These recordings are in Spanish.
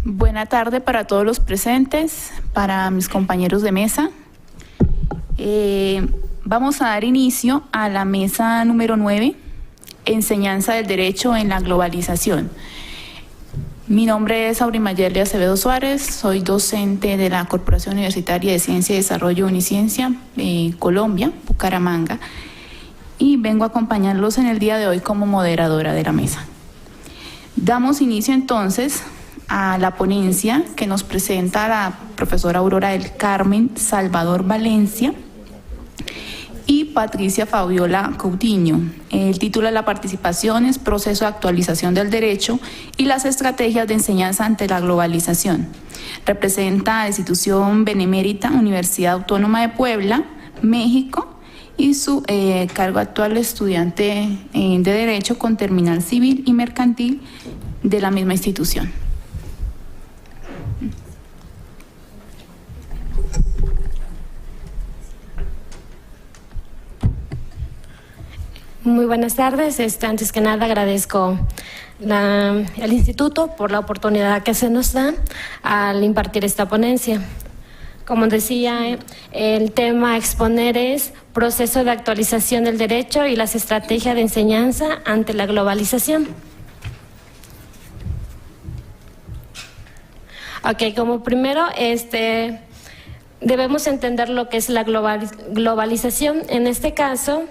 Buena tarde para todos los presentes, para mis compañeros de mesa. Vamos a dar inicio a la mesa número 9, Enseñanza del Derecho en la Globalización. Mi nombre es Aurimayerle Acevedo Suárez, soy docente de la Corporación Universitaria de Ciencia y Desarrollo Uniciencia, Colombia, Bucaramanga, y vengo a acompañarlos en el día de hoy como moderadora de la mesa. Damos inicio entonces a la ponencia que nos presenta la profesora Aurora del Carmen Salvador Valencia y Patricia Fabiola Coutinho. El título de la participación es Proceso de actualización del derecho y las estrategias de enseñanza ante la globalización. Representa a la institución benemérita Universidad Autónoma de Puebla, México, y su cargo actual estudiante de Derecho con terminal civil y mercantil de la misma institución. Muy buenas tardes. Antes que nada agradezco al Instituto por la oportunidad que se nos da al impartir esta ponencia. Como decía, el tema a exponer es Proceso de actualización del derecho y las estrategias de enseñanza ante la globalización. Ok, como primero, debemos entender lo que es la globalización. En este caso,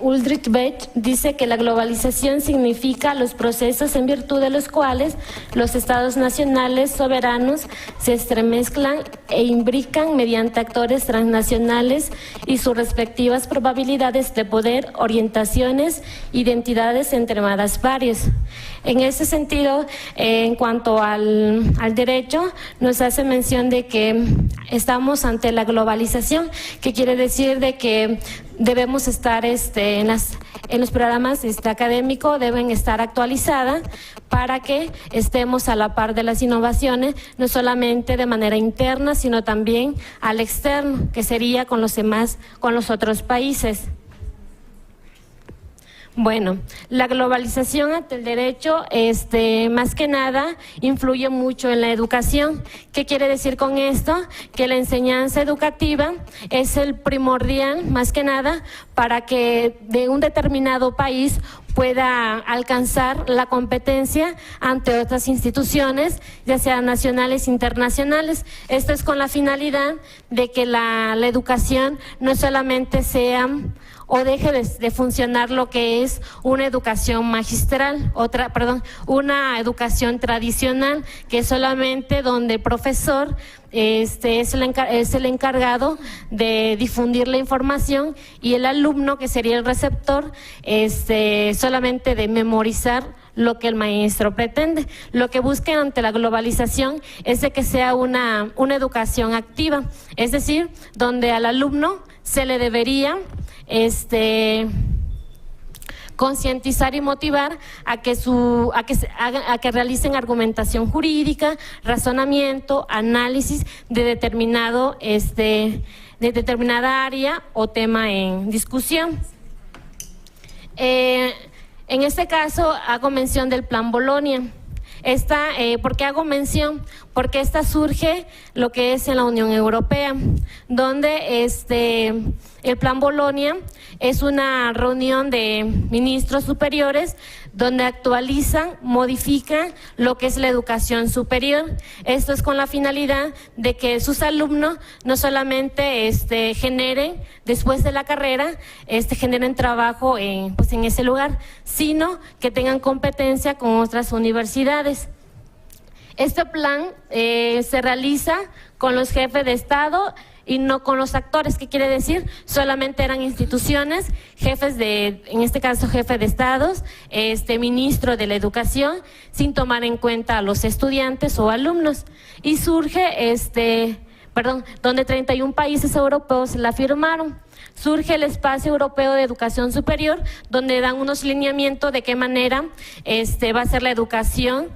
Ulrich Beck dice que la globalización significa los procesos en virtud de los cuales los estados nacionales soberanos se entremezclan e imbrican mediante actores transnacionales y sus respectivas probabilidades de poder, orientaciones, identidades entre más varios. En ese sentido, en cuanto al derecho, nos hace mención de que estamos ante la globalización, que quiere decir de que debemos estar en los programas académicos, deben estar actualizadas para que estemos a la par de las innovaciones, no solamente de manera interna, sino también al externo, que sería con los demás, con los otros países. Bueno, la globalización ante el derecho, más que nada, influye mucho en la educación. ¿Qué quiere decir con esto? Que la enseñanza educativa es el primordial, más que nada, para que de un determinado país pueda alcanzar la competencia ante otras instituciones, ya sean nacionales e internacionales. Esto es con la finalidad de que la educación no solamente sea o deje de funcionar lo que es una educación magistral, una educación tradicional, que es solamente donde el profesor es el encargado de difundir la información y el alumno, que sería el receptor, solamente de memorizar lo que el maestro pretende. Lo que busca ante la globalización es de que sea una educación activa, es decir, donde al alumno se le debería concientizar y motivar a que realicen argumentación jurídica, razonamiento, análisis de determinada área o tema en discusión. En este caso hago mención del Plan Bolonia. ¿Por qué hago mención? Porque esta surge lo que es en la Unión Europea, donde el Plan Bolonia es una reunión de ministros superiores donde actualizan, modifican lo que es la educación superior. Esto es con la finalidad de que sus alumnos no solamente generen, después de la carrera, generen trabajo en ese lugar, sino que tengan competencia con otras universidades. Este plan se realiza con los jefes de Estado y no con los actores. ¿Qué quiere decir? Solamente eran instituciones, en este caso jefe de estados, ministro de la educación, sin tomar en cuenta a los estudiantes o alumnos. Y surge, donde 31 países europeos la firmaron. Surge el Espacio Europeo de Educación Superior, donde dan unos lineamientos de qué manera va a ser la educación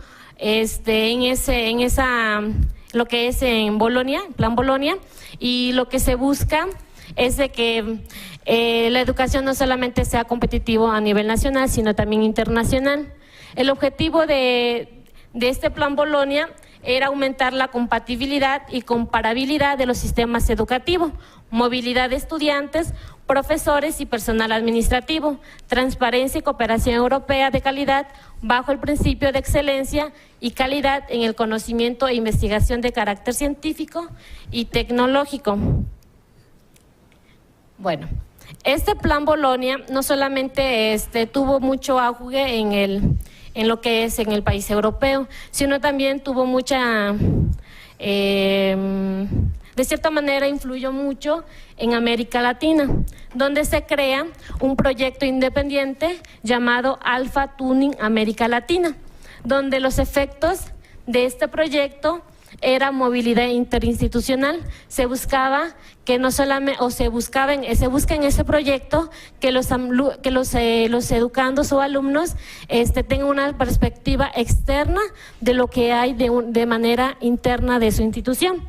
lo que es en Bolonia, Plan Bolonia, y lo que se busca es de que la educación no solamente sea competitivo a nivel nacional, sino también internacional. El objetivo de de este Plan Bolonia era aumentar la compatibilidad y comparabilidad de los sistemas educativos, movilidad de estudiantes, profesores y personal administrativo, transparencia y cooperación europea de calidad bajo el principio de excelencia y calidad en el conocimiento e investigación de carácter científico y tecnológico. Bueno, este Plan Bolonia no solamente tuvo mucho auge en lo que es en el país europeo, sino también tuvo mucha, de cierta manera influyó mucho en América Latina, donde se crea un proyecto independiente llamado Alpha Tuning América Latina, donde los efectos de este proyecto era movilidad interinstitucional. Se buscaba que no solamente, o se busca en ese proyecto que los educandos o alumnos tengan una perspectiva externa de lo que hay de manera interna de su institución.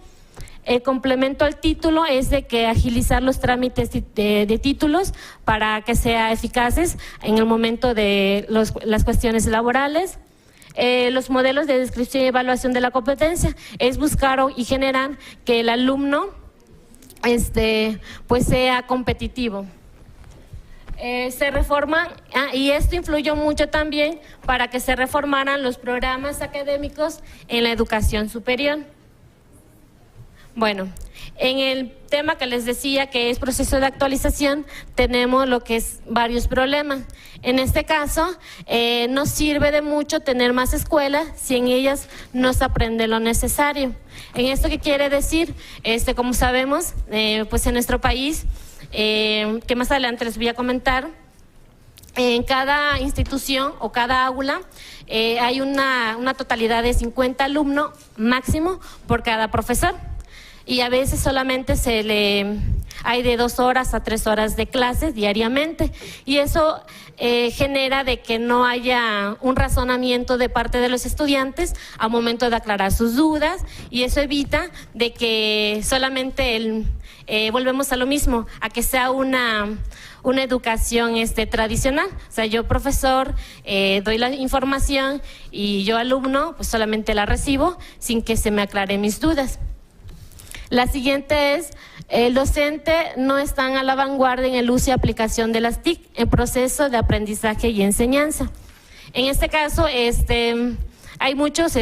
El complemento al título es de que agilizar los trámites de títulos para que sean eficaces en el momento de las cuestiones laborales. Los modelos de descripción y evaluación de la competencia es buscar y generar que el alumno pues sea competitivo. Se reforman, y esto influyó mucho también para que se reformaran los programas académicos en la educación superior. Bueno, en el tema que les decía que es proceso de actualización, tenemos lo que es varios problemas. En este caso, no sirve de mucho tener más escuelas si en ellas no se aprende lo necesario. ¿En esto qué quiere decir? Como sabemos, pues en nuestro país, que más adelante les voy a comentar, en cada institución o cada aula hay una totalidad de 50 alumnos máximo por cada profesor. Y a veces solamente hay de 2 horas a 3 horas de clases diariamente, y eso genera de que no haya un razonamiento de parte de los estudiantes al momento de aclarar sus dudas, y eso evita de que solamente volvemos a lo mismo, a que sea una educación tradicional. O sea, yo profesor doy la información y yo alumno pues solamente la recibo sin que se me aclaren mis dudas. La siguiente es, el docente no está a la vanguardia en el uso y aplicación de las TIC en proceso de aprendizaje y enseñanza. En este caso, hay muchas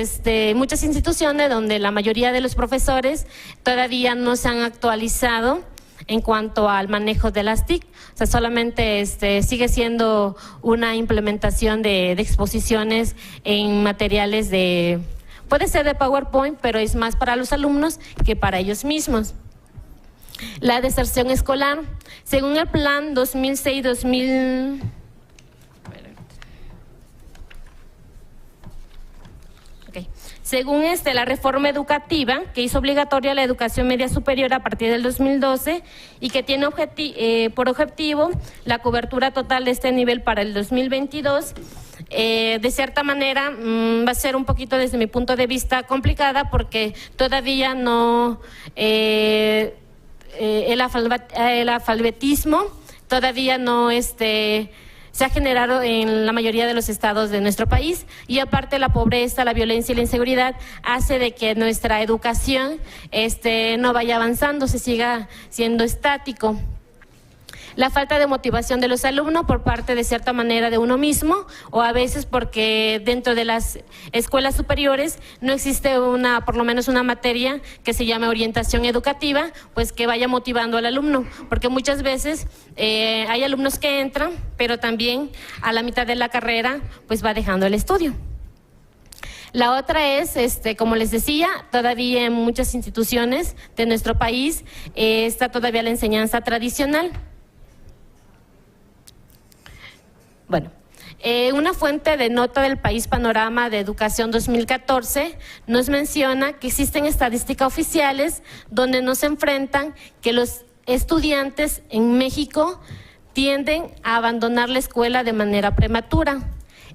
instituciones donde la mayoría de los profesores todavía no se han actualizado en cuanto al manejo de las TIC. O sea, solamente sigue siendo una implementación de exposiciones en materiales puede ser de PowerPoint, pero es más para los alumnos que para ellos mismos. La deserción escolar. Según el plan 2006-2000... Según la reforma educativa que hizo obligatoria la educación media superior a partir del 2012 y que tiene por objetivo la cobertura total de este nivel para el 2022, de cierta manera va a ser un poquito desde mi punto de vista complicada porque todavía no el alfabetismo todavía no se ha generado en la mayoría de los estados de nuestro país, y aparte la pobreza, la violencia y la inseguridad hace de que nuestra educación no vaya avanzando, se siga siendo estático. La falta de motivación de los alumnos por parte de cierta manera de uno mismo, o a veces porque dentro de las escuelas superiores no existe por lo menos una materia que se llame orientación educativa, pues que vaya motivando al alumno, porque muchas veces hay alumnos que entran, pero también a la mitad de la carrera pues va dejando el estudio. La otra es, como les decía, todavía en muchas instituciones de nuestro país está todavía la enseñanza tradicional. Bueno, una fuente de nota del País Panorama de Educación 2014 nos menciona que existen estadísticas oficiales donde nos enfrentan que los estudiantes en México tienden a abandonar la escuela de manera prematura.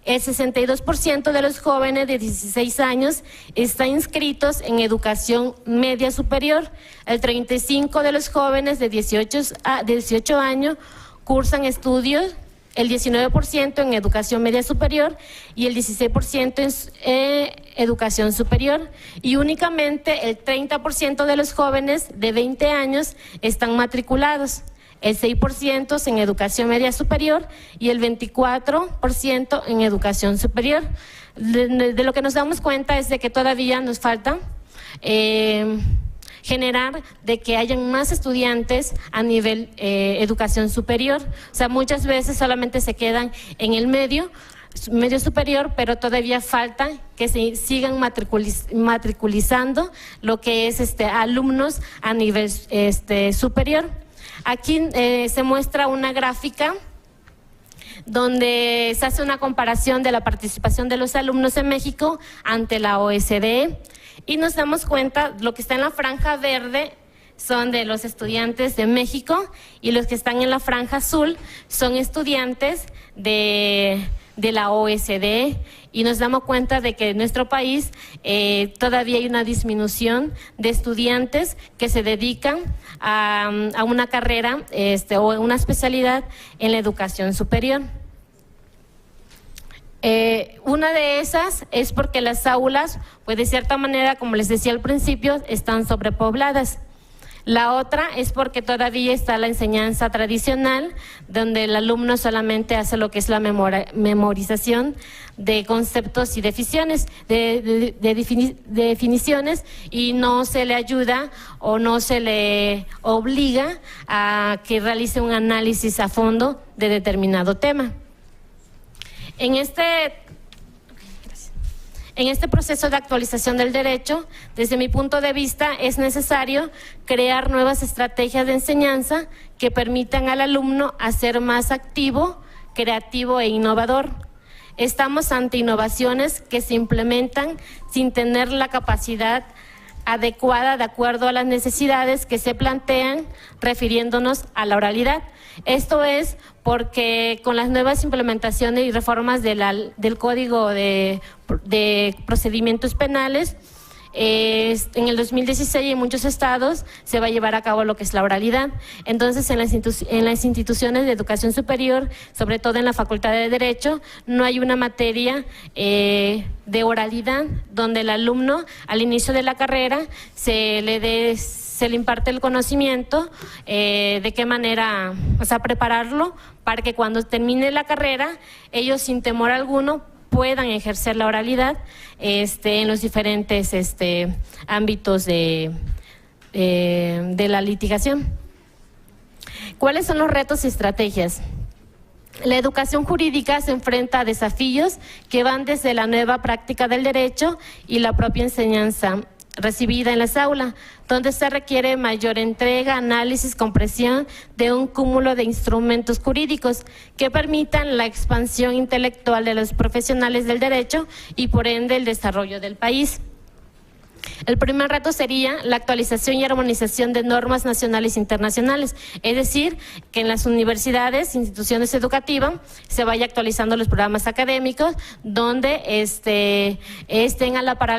El 62% de los jóvenes de 16 años están inscritos en educación media superior. El 35% de los jóvenes de 18 años cursan estudios el 19% en educación media superior y el 16% en educación superior, y únicamente el 30% de los jóvenes de 20 años están matriculados, el 6% en educación media superior y el 24% en educación superior. De lo que nos damos cuenta es de que todavía nos falta generar de que hayan más estudiantes a nivel educación superior. O sea, muchas veces solamente se quedan en el medio superior, pero todavía falta que se sigan matriculizando lo que es alumnos a nivel superior. Aquí se muestra una gráfica donde se hace una comparación de la participación de los alumnos en México ante la OSDE. Y nos damos cuenta, lo que está en la franja verde son de los estudiantes de México y los que están en la franja azul son estudiantes de la OSDE. Y nos damos cuenta de que en nuestro país todavía hay una disminución de estudiantes que se dedican a una carrera o una especialidad en la educación superior. Una de esas es porque las aulas, pues de cierta manera, como les decía al principio, están sobrepobladas. La otra es porque todavía está la enseñanza tradicional, donde el alumno solamente hace lo que es la memorización de conceptos y definiciones, definiciones, y no se le ayuda o no se le obliga a que realice un análisis a fondo de determinado tema. En este proceso de actualización del derecho, desde mi punto de vista, es necesario crear nuevas estrategias de enseñanza que permitan al alumno ser más activo, creativo e innovador. Estamos ante innovaciones que se implementan sin tener la capacidad adecuada de acuerdo a las necesidades que se plantean, refiriéndonos a la oralidad. Esto es porque con las nuevas implementaciones y reformas del Código de Procedimientos Penales, en el 2016 en muchos estados se va a llevar a cabo lo que es la oralidad. Entonces, en las instituciones de educación superior, sobre todo en la Facultad de Derecho, no hay una materia de oralidad donde el alumno al inicio de la carrera se le imparte el conocimiento, de qué manera, o sea, prepararlo para que cuando termine la carrera, ellos sin temor alguno puedan ejercer la oralidad en los diferentes ámbitos de la litigación. ¿Cuáles son los retos y estrategias? La educación jurídica se enfrenta a desafíos que van desde la nueva práctica del derecho y la propia enseñanza recibida en las aulas, donde se requiere mayor entrega, análisis, comprensión de un cúmulo de instrumentos jurídicos que permitan la expansión intelectual de los profesionales del derecho y por ende el desarrollo del país. El primer reto sería la actualización y armonización de normas nacionales e internacionales, es decir, que en las universidades, instituciones educativas, se vaya actualizando los programas académicos donde estén a la par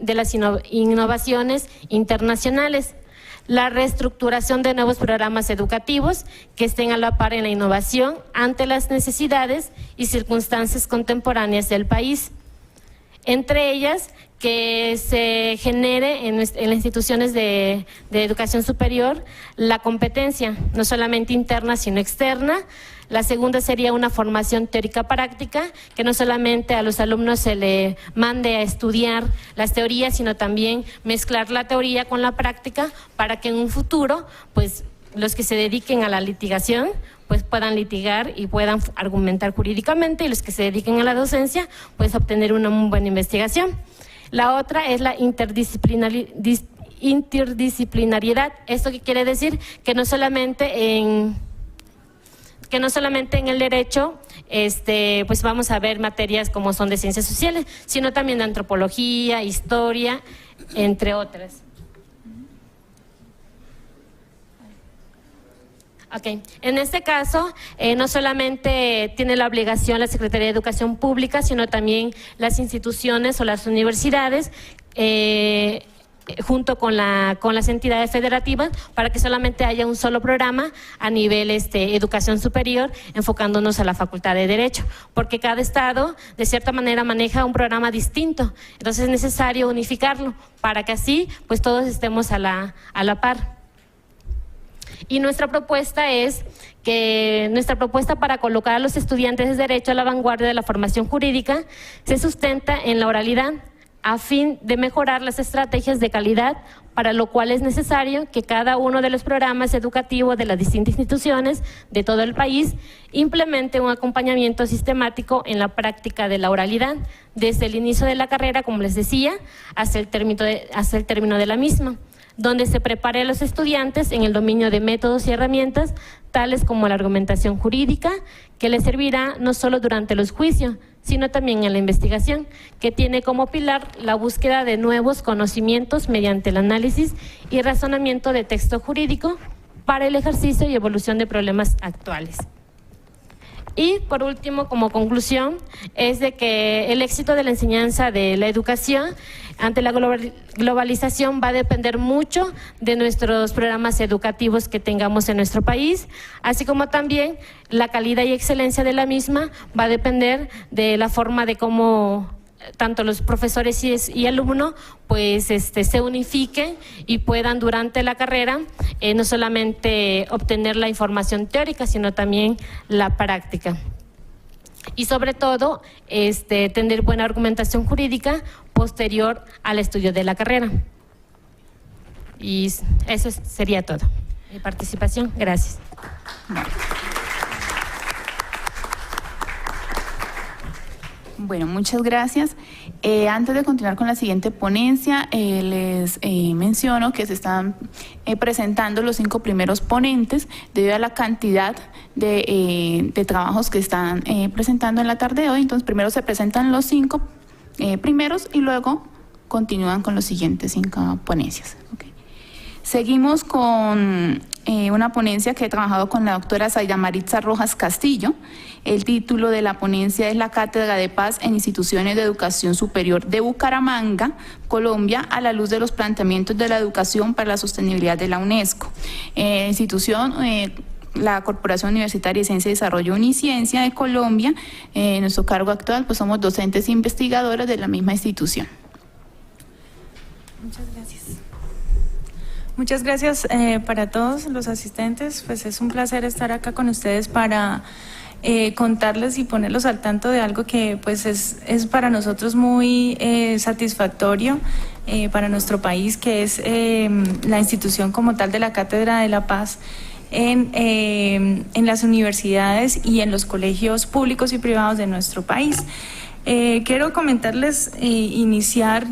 de las innovaciones internacionales. La reestructuración de nuevos programas educativos que estén a la par en la innovación ante las necesidades y circunstancias contemporáneas del país. Entre ellas, que se genere en las instituciones de educación superior la competencia, no solamente interna, sino externa. La segunda sería una formación teórica práctica, que no solamente a los alumnos se le mande a estudiar las teorías, sino también mezclar la teoría con la práctica para que en un futuro, pues, los que se dediquen a la litigación pues puedan litigar y puedan argumentar jurídicamente, y los que se dediquen a la docencia pues obtener una muy buena investigación. La otra es la interdisciplinariedad. ¿Esto qué quiere decir? Que no solamente en el derecho pues vamos a ver materias como son de ciencias sociales, sino también de antropología, historia, entre otras. Okay. En este caso, no solamente tiene la obligación la Secretaría de Educación Pública, sino también las instituciones o las universidades junto con las entidades federativas para que solamente haya un solo programa a nivel educación superior, enfocándonos a la Facultad de Derecho, porque cada estado de cierta manera maneja un programa distinto, entonces es necesario unificarlo para que así pues todos estemos a la par. Y nuestra propuesta para colocar a los estudiantes de Derecho a la vanguardia de la formación jurídica se sustenta en la oralidad, a fin de mejorar las estrategias de calidad, para lo cual es necesario que cada uno de los programas educativos de las distintas instituciones de todo el país implemente un acompañamiento sistemático en la práctica de la oralidad, desde el inicio de la carrera, como les decía, hasta el término de la misma, donde se prepare a los estudiantes en el dominio de métodos y herramientas, tales como la argumentación jurídica, que les servirá no solo durante los juicios, sino también en la investigación, que tiene como pilar la búsqueda de nuevos conocimientos mediante el análisis y razonamiento de texto jurídico para el ejercicio y evolución de problemas actuales. Y por último, como conclusión, es de que el éxito de la enseñanza de la educación ante la globalización va a depender mucho de nuestros programas educativos que tengamos en nuestro país, así como también la calidad y excelencia de la misma va a depender de la forma de cómo tanto los profesores y alumnos pues se unifiquen y puedan durante la carrera no solamente obtener la información teórica, sino también la práctica. Y sobre todo, tener buena argumentación jurídica posterior al estudio de la carrera. Y eso sería todo. Mi participación, gracias. Bueno, muchas gracias. Antes de continuar con la siguiente ponencia, les menciono que se están presentando los 5 primeros ponentes debido a la cantidad de trabajos que están presentando en la tarde de hoy. Entonces, primero se presentan los 5 primeros y luego continúan con los siguientes 5 ponencias. Okay. Seguimos con una ponencia que he trabajado con la doctora Zaida Maritza Rojas Castillo. El título de la ponencia es La Cátedra de Paz en Instituciones de Educación Superior de Bucaramanga, Colombia, a la luz de los planteamientos de la educación para la sostenibilidad de la UNESCO. Institución, la Corporación Universitaria de Ciencia y Desarrollo Uniciencia de Colombia. En nuestro cargo actual pues somos docentes e investigadores de la misma institución. Muchas gracias. Muchas gracias para todos los asistentes. Pues es un placer estar acá con ustedes para contarles y ponerlos al tanto de algo que pues es para nosotros muy satisfactorio para nuestro país, que es la institución como tal de la Cátedra de la Paz en las universidades y en los colegios públicos y privados de nuestro país. Quiero comentarles, iniciar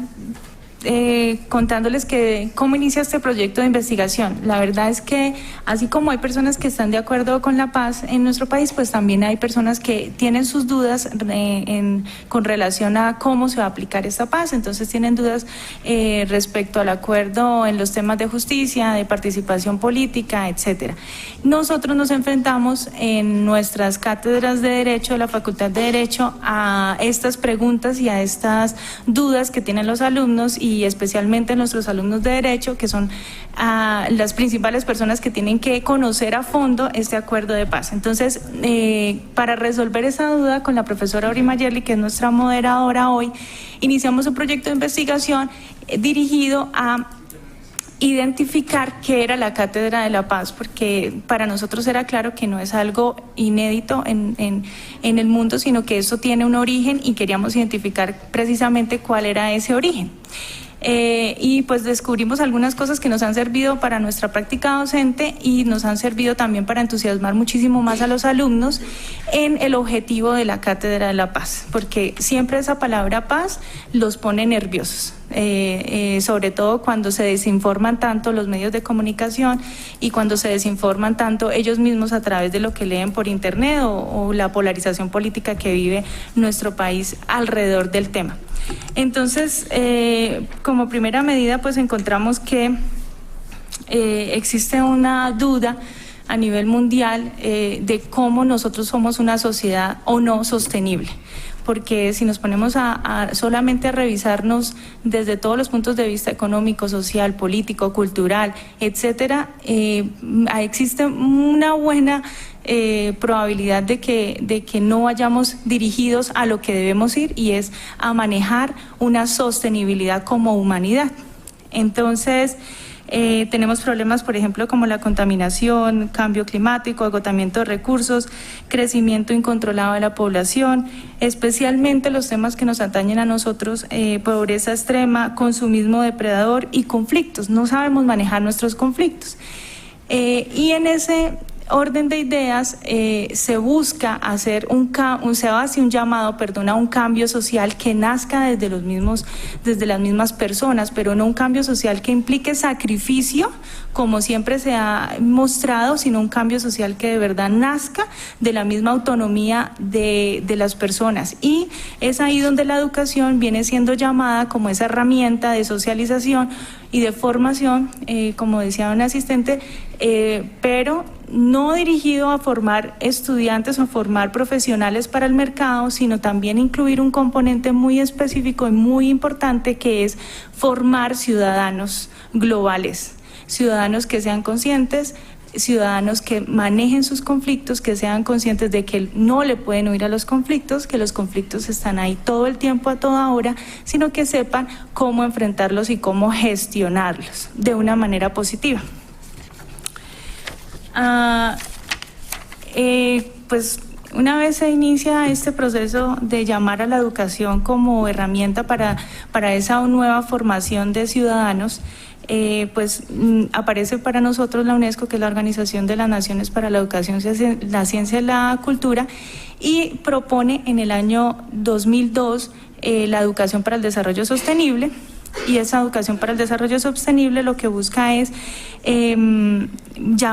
contándoles que cómo inicia este proyecto de investigación. La verdad es que así como hay personas que están de acuerdo con la paz en nuestro país, pues también hay personas que tienen sus dudas con relación a cómo se va a aplicar esta paz. Entonces tienen dudas respecto al acuerdo en los temas de justicia, de participación política, etcétera. Nosotros nos enfrentamos en nuestras cátedras de Derecho, de la Facultad de Derecho, a estas preguntas y a estas dudas que tienen los alumnos, y especialmente nuestros alumnos de Derecho, que son las principales personas que tienen que conocer a fondo este acuerdo de paz. Entonces, para resolver esa duda, con la profesora Auri Mayerly, que es nuestra moderadora hoy, iniciamos un proyecto de investigación dirigido a identificar qué era la Cátedra de la Paz, porque para nosotros era claro que no es algo inédito en el mundo, sino que eso tiene un origen y queríamos identificar precisamente cuál era ese origen. Y pues descubrimos algunas cosas que nos han servido para nuestra práctica docente y nos han servido también para entusiasmar muchísimo más a los alumnos en el objetivo de la Cátedra de la Paz, porque siempre esa palabra paz los pone nerviosos. Sobre todo cuando se desinforman tanto los medios de comunicación y cuando se desinforman tanto ellos mismos a través de lo que leen por internet o la polarización política que vive nuestro país alrededor del tema. Entonces, como primera medida, pues encontramos que existe una duda a nivel mundial de cómo nosotros somos una sociedad o no sostenible. porque si nos ponemos solamente a revisarnos desde todos los puntos de vista económico, social, político, cultural, etcétera, existe una buena probabilidad de que no vayamos dirigidos a lo que debemos ir, y es a manejar una sostenibilidad como humanidad. Entonces, tenemos problemas, por ejemplo, como la contaminación, cambio climático, agotamiento de recursos, crecimiento incontrolado de la población, especialmente los temas que nos atañen a nosotros, pobreza extrema, consumismo depredador y conflictos. No sabemos manejar nuestros conflictos. Y en ese orden de ideas se busca hacer se hace un llamado, a un cambio social que nazca desde las mismas personas, pero no un cambio social que implique sacrificio, como siempre se ha mostrado, sino un cambio social que de verdad nazca de la misma autonomía de las personas. Y es ahí donde la educación viene siendo llamada como esa herramienta de socialización y de formación, como decía un asistente, pero no dirigido a formar estudiantes o formar profesionales para el mercado, sino también incluir un componente muy específico y muy importante, que es formar ciudadanos globales, ciudadanos que sean conscientes, ciudadanos que manejen sus conflictos, que sean conscientes de que no le pueden huir a los conflictos, que los conflictos están ahí todo el tiempo, a toda hora, sino que sepan cómo enfrentarlos y cómo gestionarlos de una manera positiva. Pues una vez se inicia este proceso de llamar a la educación como herramienta para esa nueva formación de ciudadanos, pues aparece para nosotros la UNESCO, que es la Organización de las Naciones para la Educación, la Ciencia y la Cultura, y propone en el año 2002 la educación para el desarrollo sostenible. Y esa educación para el desarrollo sostenible lo que busca es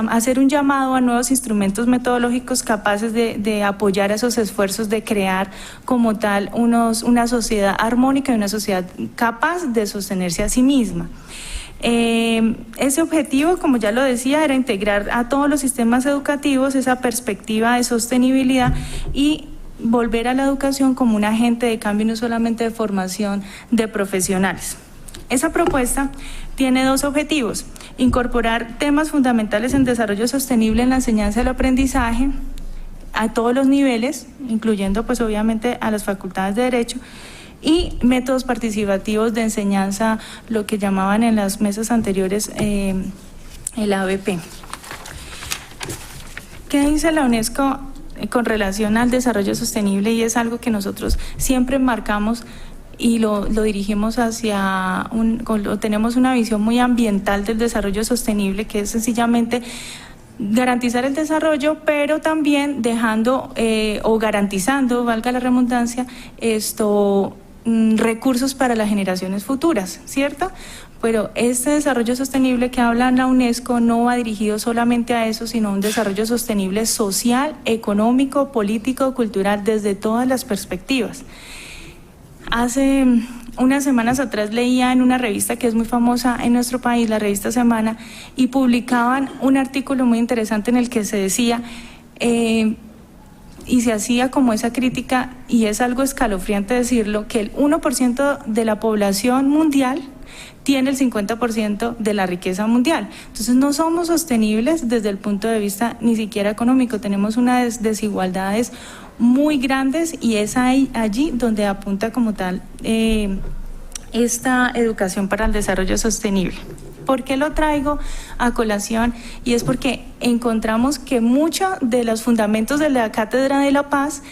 hacer un llamado a nuevos instrumentos metodológicos capaces de apoyar esos esfuerzos de crear como tal una sociedad armónica y una sociedad capaz de sostenerse a sí misma. Ese objetivo, como ya lo decía, era integrar a todos los sistemas educativos esa perspectiva de sostenibilidad y volver a la educación como un agente de cambio, no solamente de formación de profesionales. Esa propuesta tiene dos objetivos: incorporar temas fundamentales en desarrollo sostenible en la enseñanza y el aprendizaje a todos los niveles, incluyendo pues obviamente a las facultades de Derecho, y métodos participativos de enseñanza, lo que llamaban en las mesas anteriores el ABP. ¿Qué dice la UNESCO con relación al desarrollo sostenible? Y es algo que nosotros siempre marcamos y lo dirigimos tenemos una visión muy ambiental del desarrollo sostenible, que es sencillamente garantizar el desarrollo, pero también dejando o garantizando, valga la redundancia, recursos para las generaciones futuras, ¿cierto? Pero este desarrollo sostenible que habla la UNESCO no va dirigido solamente a eso, sino a un desarrollo sostenible social, económico, político, cultural, desde todas las perspectivas. Hace unas semanas atrás leía en una revista que es muy famosa en nuestro país, la revista Semana, y publicaban un artículo muy interesante en el que se decía y se hacía como esa crítica, y es algo escalofriante decirlo, que el 1% de la población mundial tiene el 50% de la riqueza mundial. Entonces no somos sostenibles desde el punto de vista ni siquiera económico, tenemos unas desigualdades muy grandes, y es allí donde apunta como tal esta educación para el desarrollo sostenible. ¿Por qué lo traigo a colación? Y es porque encontramos que muchos de los fundamentos de la Cátedra de la Paz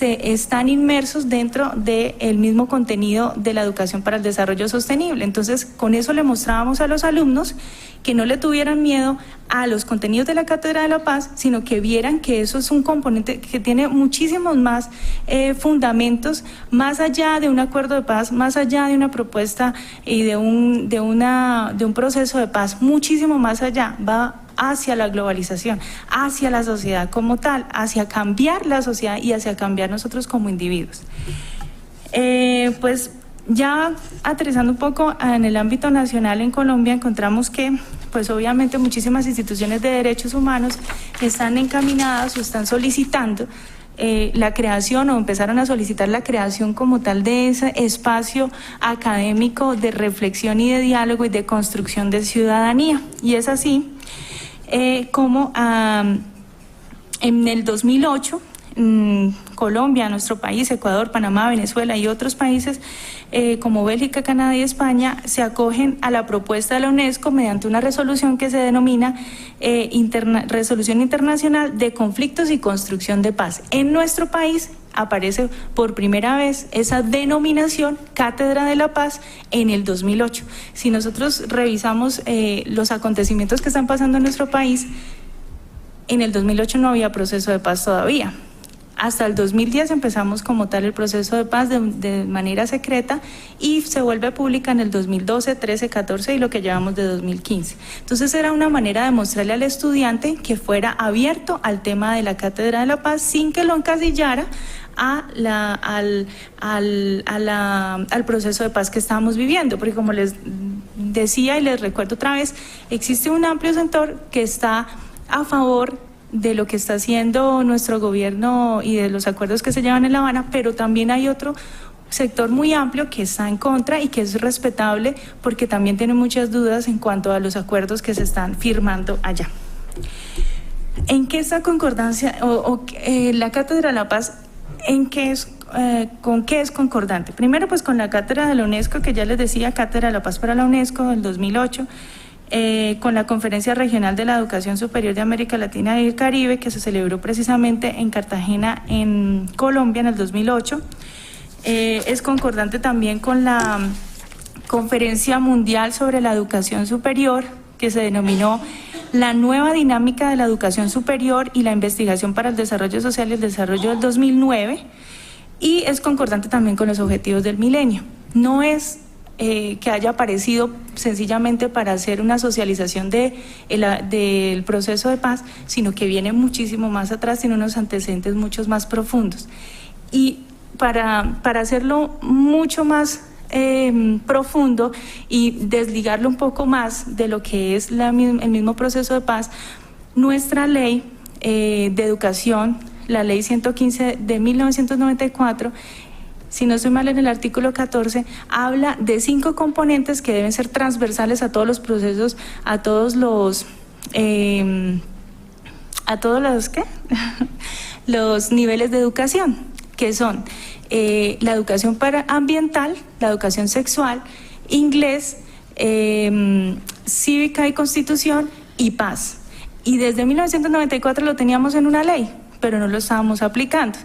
están inmersos dentro del mismo contenido de la educación para el desarrollo sostenible. Entonces, con eso le mostrábamos a los alumnos que no le tuvieran miedo a los contenidos de la Cátedra de la Paz, sino que vieran que eso es un componente que tiene muchísimos más fundamentos, más allá de un acuerdo de paz, más allá de una propuesta y de un proceso de paz, muchísimo más allá, va hacia la globalización, hacia la sociedad como tal, hacia cambiar la sociedad y hacia cambiar nosotros como individuos. Pues ya aterrizando un poco en el ámbito nacional en Colombia, encontramos que pues obviamente muchísimas instituciones de derechos humanos están encaminadas o están solicitando la creación, o empezaron a solicitar la creación como tal de ese espacio académico de reflexión y de diálogo y de construcción de ciudadanía. Y es así como en el 2008, Colombia, nuestro país, Ecuador, Panamá, Venezuela y otros países como Bélgica, Canadá y España se acogen a la propuesta de la UNESCO mediante una resolución que se denomina Resolución Internacional de Conflictos y Construcción de Paz. En nuestro país aparece por primera vez esa denominación Cátedra de la Paz en el 2008. Si nosotros revisamos los acontecimientos que están pasando en nuestro país, en el 2008 no había proceso de paz todavía. Hasta el 2010 empezamos como tal el proceso de paz de manera secreta y se vuelve pública en el 2012, 13, 14 y lo que llevamos de 2015. Entonces era una manera de mostrarle al estudiante que fuera abierto al tema de la Cátedra de la Paz sin que lo encasillara al proceso de paz que estábamos viviendo, porque como les decía y les recuerdo otra vez, existe un amplio sector que está a favor de lo que está haciendo nuestro gobierno y de los acuerdos que se llevan en La Habana, pero también hay otro sector muy amplio que está en contra y que es respetable porque también tiene muchas dudas en cuanto a los acuerdos que se están firmando allá. ¿En qué está concordancia la Cátedra de la Paz? ¿En qué es, con qué es concordante? Primero, pues con la Cátedra de la UNESCO, que ya les decía, Cátedra de la Paz para la UNESCO del 2008, con la Conferencia Regional de la Educación Superior de América Latina y el Caribe, que se celebró precisamente en Cartagena, en Colombia, en el 2008. Es concordante también con la Conferencia Mundial sobre la Educación Superior, que se denominó La Nueva Dinámica de la Educación Superior y la Investigación para el Desarrollo Social y el Desarrollo del 2009, y es concordante también con los Objetivos del Milenio. No es que haya aparecido sencillamente para hacer una socialización del proceso de paz, sino que viene muchísimo más atrás, tiene unos antecedentes mucho más profundos. Y para hacerlo mucho más profundo y desligarlo un poco más de lo que es el mismo proceso de paz, nuestra ley de educación, la ley 115 de 1994, si no estoy mal en el artículo 14, habla de 5 componentes que deben ser transversales a todos los procesos, a todos los los niveles de educación, que son la educación ambiental, la educación sexual, inglés, cívica y constitución y paz. Y desde 1994 lo teníamos en una ley, pero no lo estábamos aplicando.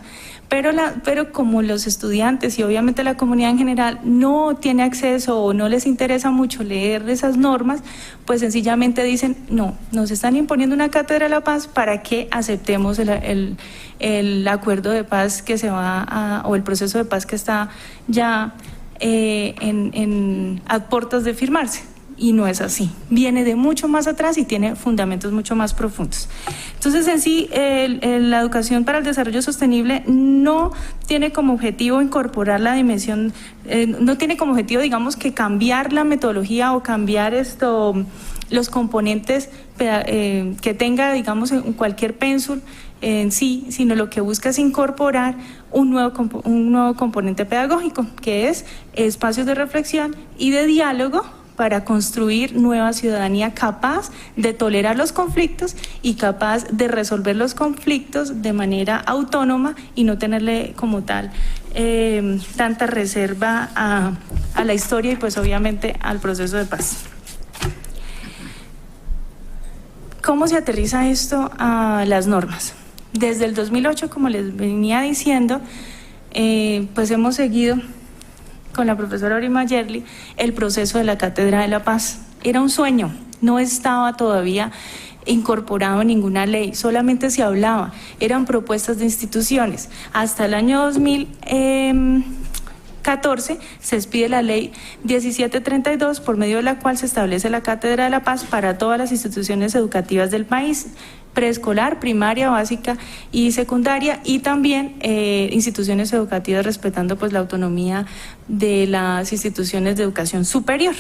Pero como los estudiantes y obviamente la comunidad en general no tiene acceso o no les interesa mucho leer esas normas, pues sencillamente dicen, no, nos están imponiendo una cátedra de la paz para que aceptemos el acuerdo de paz que se va o el proceso de paz que está ya a puertas de firmarse. Y no es así, viene de mucho más atrás y tiene fundamentos mucho más profundos. Entonces, en sí, la educación para el desarrollo sostenible no tiene como objetivo incorporar la dimensión, no tiene como objetivo, digamos, que cambiar la metodología o cambiar los componentes que tenga, digamos, en cualquier pénsul en sí, sino lo que busca es incorporar un nuevo componente pedagógico, que es espacios de reflexión y de diálogo para construir nueva ciudadanía capaz de tolerar los conflictos y capaz de resolver los conflictos de manera autónoma y no tenerle como tal tanta reserva a la historia y pues obviamente al proceso de paz. ¿Cómo se aterriza esto a las normas? Desde el 2008, como les venía diciendo, pues hemos seguido con la profesora Auri Mayerly el proceso de la Cátedra de la Paz. Era un sueño, no estaba todavía incorporado en ninguna ley, solamente se hablaba, eran propuestas de instituciones. Hasta el año 2014 se expide la ley 1732, por medio de la cual se establece la Cátedra de la Paz para todas las instituciones educativas del país, preescolar, primaria, básica y secundaria, y también instituciones educativas respetando pues la autonomía de las instituciones de educación superior.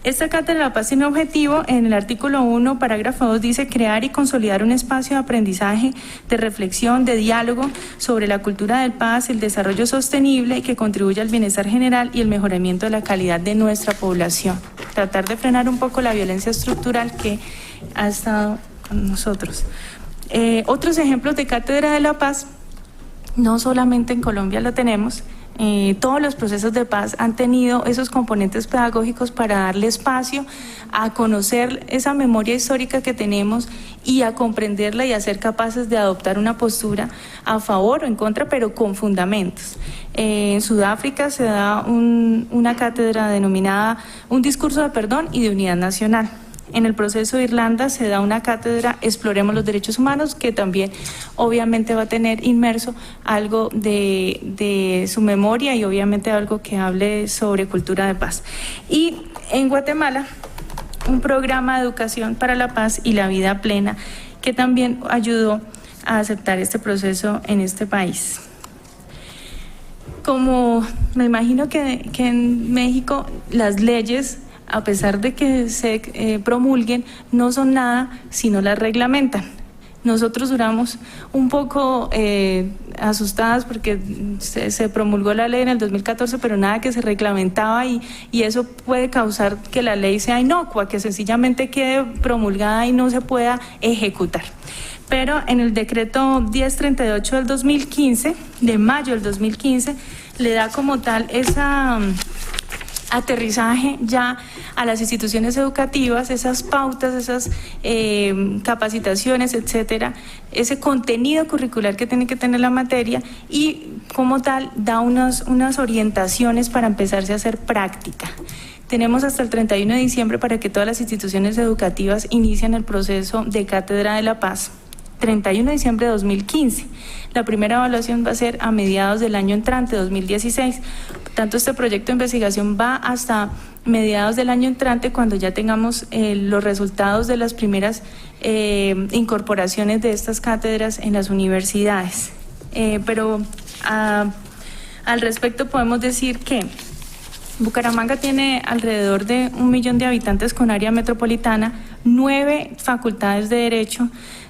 Esta Cátedra de la Paz tiene objetivo, en el artículo 1, parágrafo 2, dice crear y consolidar un espacio de aprendizaje, de reflexión, de diálogo sobre la cultura del paz, el desarrollo sostenible que contribuye al bienestar general y el mejoramiento de la calidad de nuestra población. Tratar de frenar un poco la violencia estructural que ha estado con nosotros. Otros ejemplos de Cátedra de la Paz, no solamente en Colombia lo tenemos. Todos los procesos de paz han tenido esos componentes pedagógicos para darle espacio a conocer esa memoria histórica que tenemos y a comprenderla y a ser capaces de adoptar una postura a favor o en contra, pero con fundamentos. En Sudáfrica se da una cátedra denominada Un discurso de perdón y de unidad nacional. En el proceso de Irlanda se da una cátedra Exploremos los derechos humanos, que también obviamente va a tener inmerso algo de su memoria y obviamente algo que hable sobre cultura de paz. Y en Guatemala, un programa de educación para la paz y la vida plena, que también ayudó a aceptar este proceso en este país. Como me imagino que en México las leyes, a pesar de que se promulguen, no son nada si no las reglamentan. Nosotros duramos un poco asustadas porque se promulgó la ley en el 2014, pero nada que se reglamentaba y eso puede causar que la ley sea inocua, que sencillamente quede promulgada y no se pueda ejecutar. Pero en el decreto 1038 del 2015, de mayo del 2015, le da como tal esa aterrizaje ya a las instituciones educativas, esas pautas, esas capacitaciones, etcétera, ese contenido curricular que tiene que tener la materia y como tal da unas orientaciones para empezarse a hacer práctica. Tenemos hasta el 31 de diciembre para que todas las instituciones educativas inicien el proceso de Cátedra de la Paz. 31 de diciembre de 2015. La primera evaluación va a ser a mediados del año entrante, 2016. Por tanto, este proyecto de investigación va hasta mediados del año entrante, cuando ya tengamos los resultados de las primeras incorporaciones de estas cátedras en las universidades. Pero al respecto podemos decir que Bucaramanga tiene alrededor de 1 millón de habitantes con área metropolitana, 9 facultades de Derecho,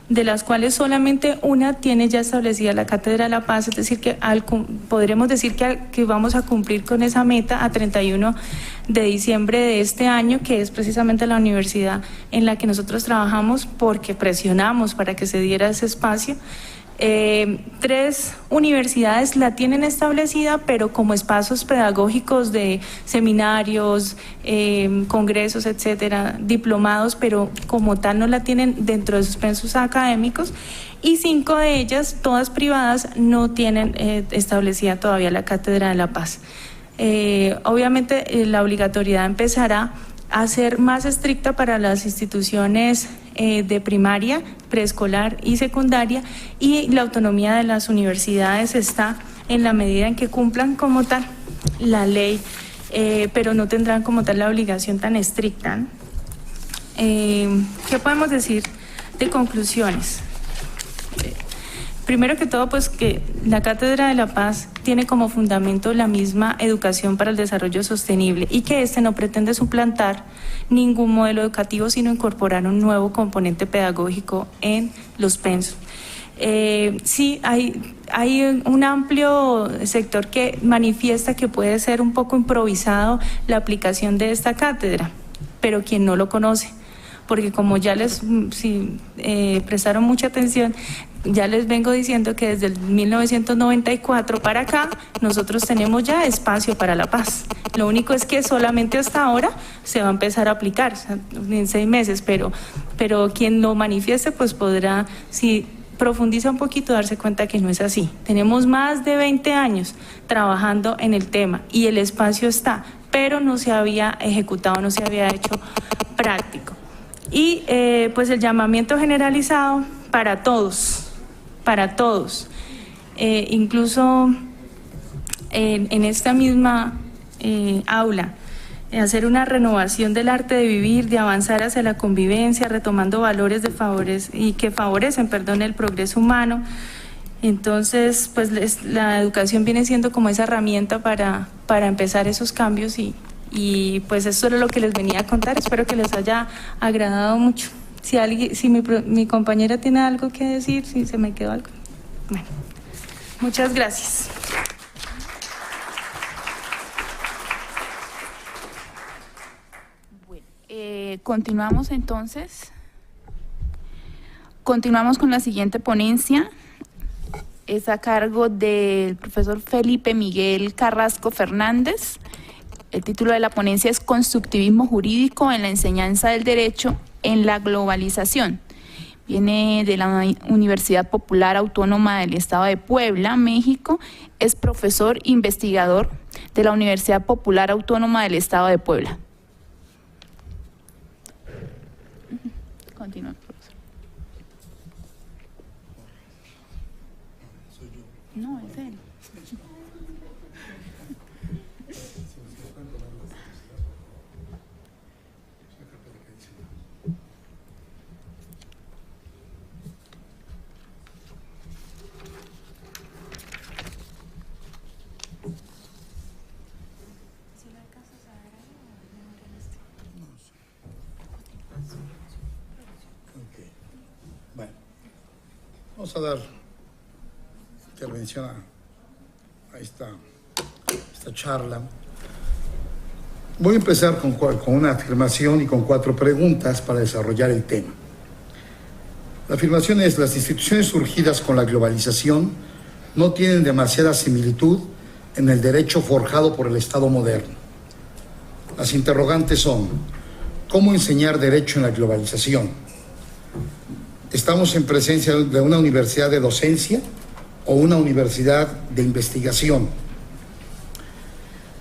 de las cuales solamente una tiene ya establecida la Cátedra de la Paz, es decir, que podremos decir que vamos a cumplir con esa meta a 31 de diciembre de este año, que es precisamente la universidad en la que nosotros trabajamos porque presionamos para que se diera ese espacio. 3 universidades la tienen establecida, pero como espacios pedagógicos de seminarios, congresos, etcétera, diplomados, pero como tal no la tienen dentro de sus pensos académicos, y 5 de ellas, todas privadas, no tienen establecida todavía la Cátedra de la Paz. Obviamente la obligatoriedad empezará a ser más estricta para las instituciones de primaria, preescolar y secundaria, y la autonomía de las universidades está en la medida en que cumplan como tal la ley, pero no tendrán como tal la obligación tan estricta, ¿no? ¿Qué podemos decir de conclusiones? Primero que todo, pues que la Cátedra de la Paz tiene como fundamento la misma educación para el desarrollo sostenible y que no pretende suplantar ningún modelo educativo, sino incorporar un nuevo componente pedagógico en los pensos. Sí, hay un amplio sector que manifiesta que puede ser un poco improvisado la aplicación de esta cátedra, pero quien no lo conoce, porque como ya prestaron mucha atención, ya les vengo diciendo que desde el 1994 para acá nosotros tenemos ya espacio para la paz. Lo único es que solamente hasta ahora se va a empezar a aplicar, o sea, en 6 meses, pero quien lo manifieste pues podrá, si profundiza un poquito, darse cuenta que no es así. Tenemos más de 20 años trabajando en el tema y el espacio está, pero no se había ejecutado, no se había hecho práctico. Y pues el llamamiento generalizado para todos, incluso en esta misma aula, hacer una renovación del arte de vivir, de avanzar hacia la convivencia, retomando valores que favorecen el progreso humano. Entonces, pues la educación viene siendo como esa herramienta para empezar esos cambios y Y pues eso era lo que les venía a contar. Espero que les haya agradado mucho. Si mi compañera tiene algo que decir, si se me quedó algo. Bueno, muchas gracias. Continuamos entonces. Continuamos con la siguiente ponencia. Es a cargo del profesor Felipe Miguel Carrasco Fernández. El título de la ponencia es Constructivismo jurídico en la enseñanza del derecho en la globalización. Viene de la Universidad Popular Autónoma del Estado de Puebla, México. Es profesor investigador de la Universidad Popular Autónoma del Estado de Puebla. Continúa, profesor. No, es él. Vamos a dar intervención a esta charla. Voy a empezar con una afirmación y con 4 preguntas para desarrollar el tema. La afirmación es: las instituciones surgidas con la globalización no tienen demasiada similitud en el derecho forjado por el Estado moderno. Las interrogantes son: ¿cómo enseñar derecho en la globalización? ¿Estamos en presencia de una universidad de docencia o una universidad de investigación?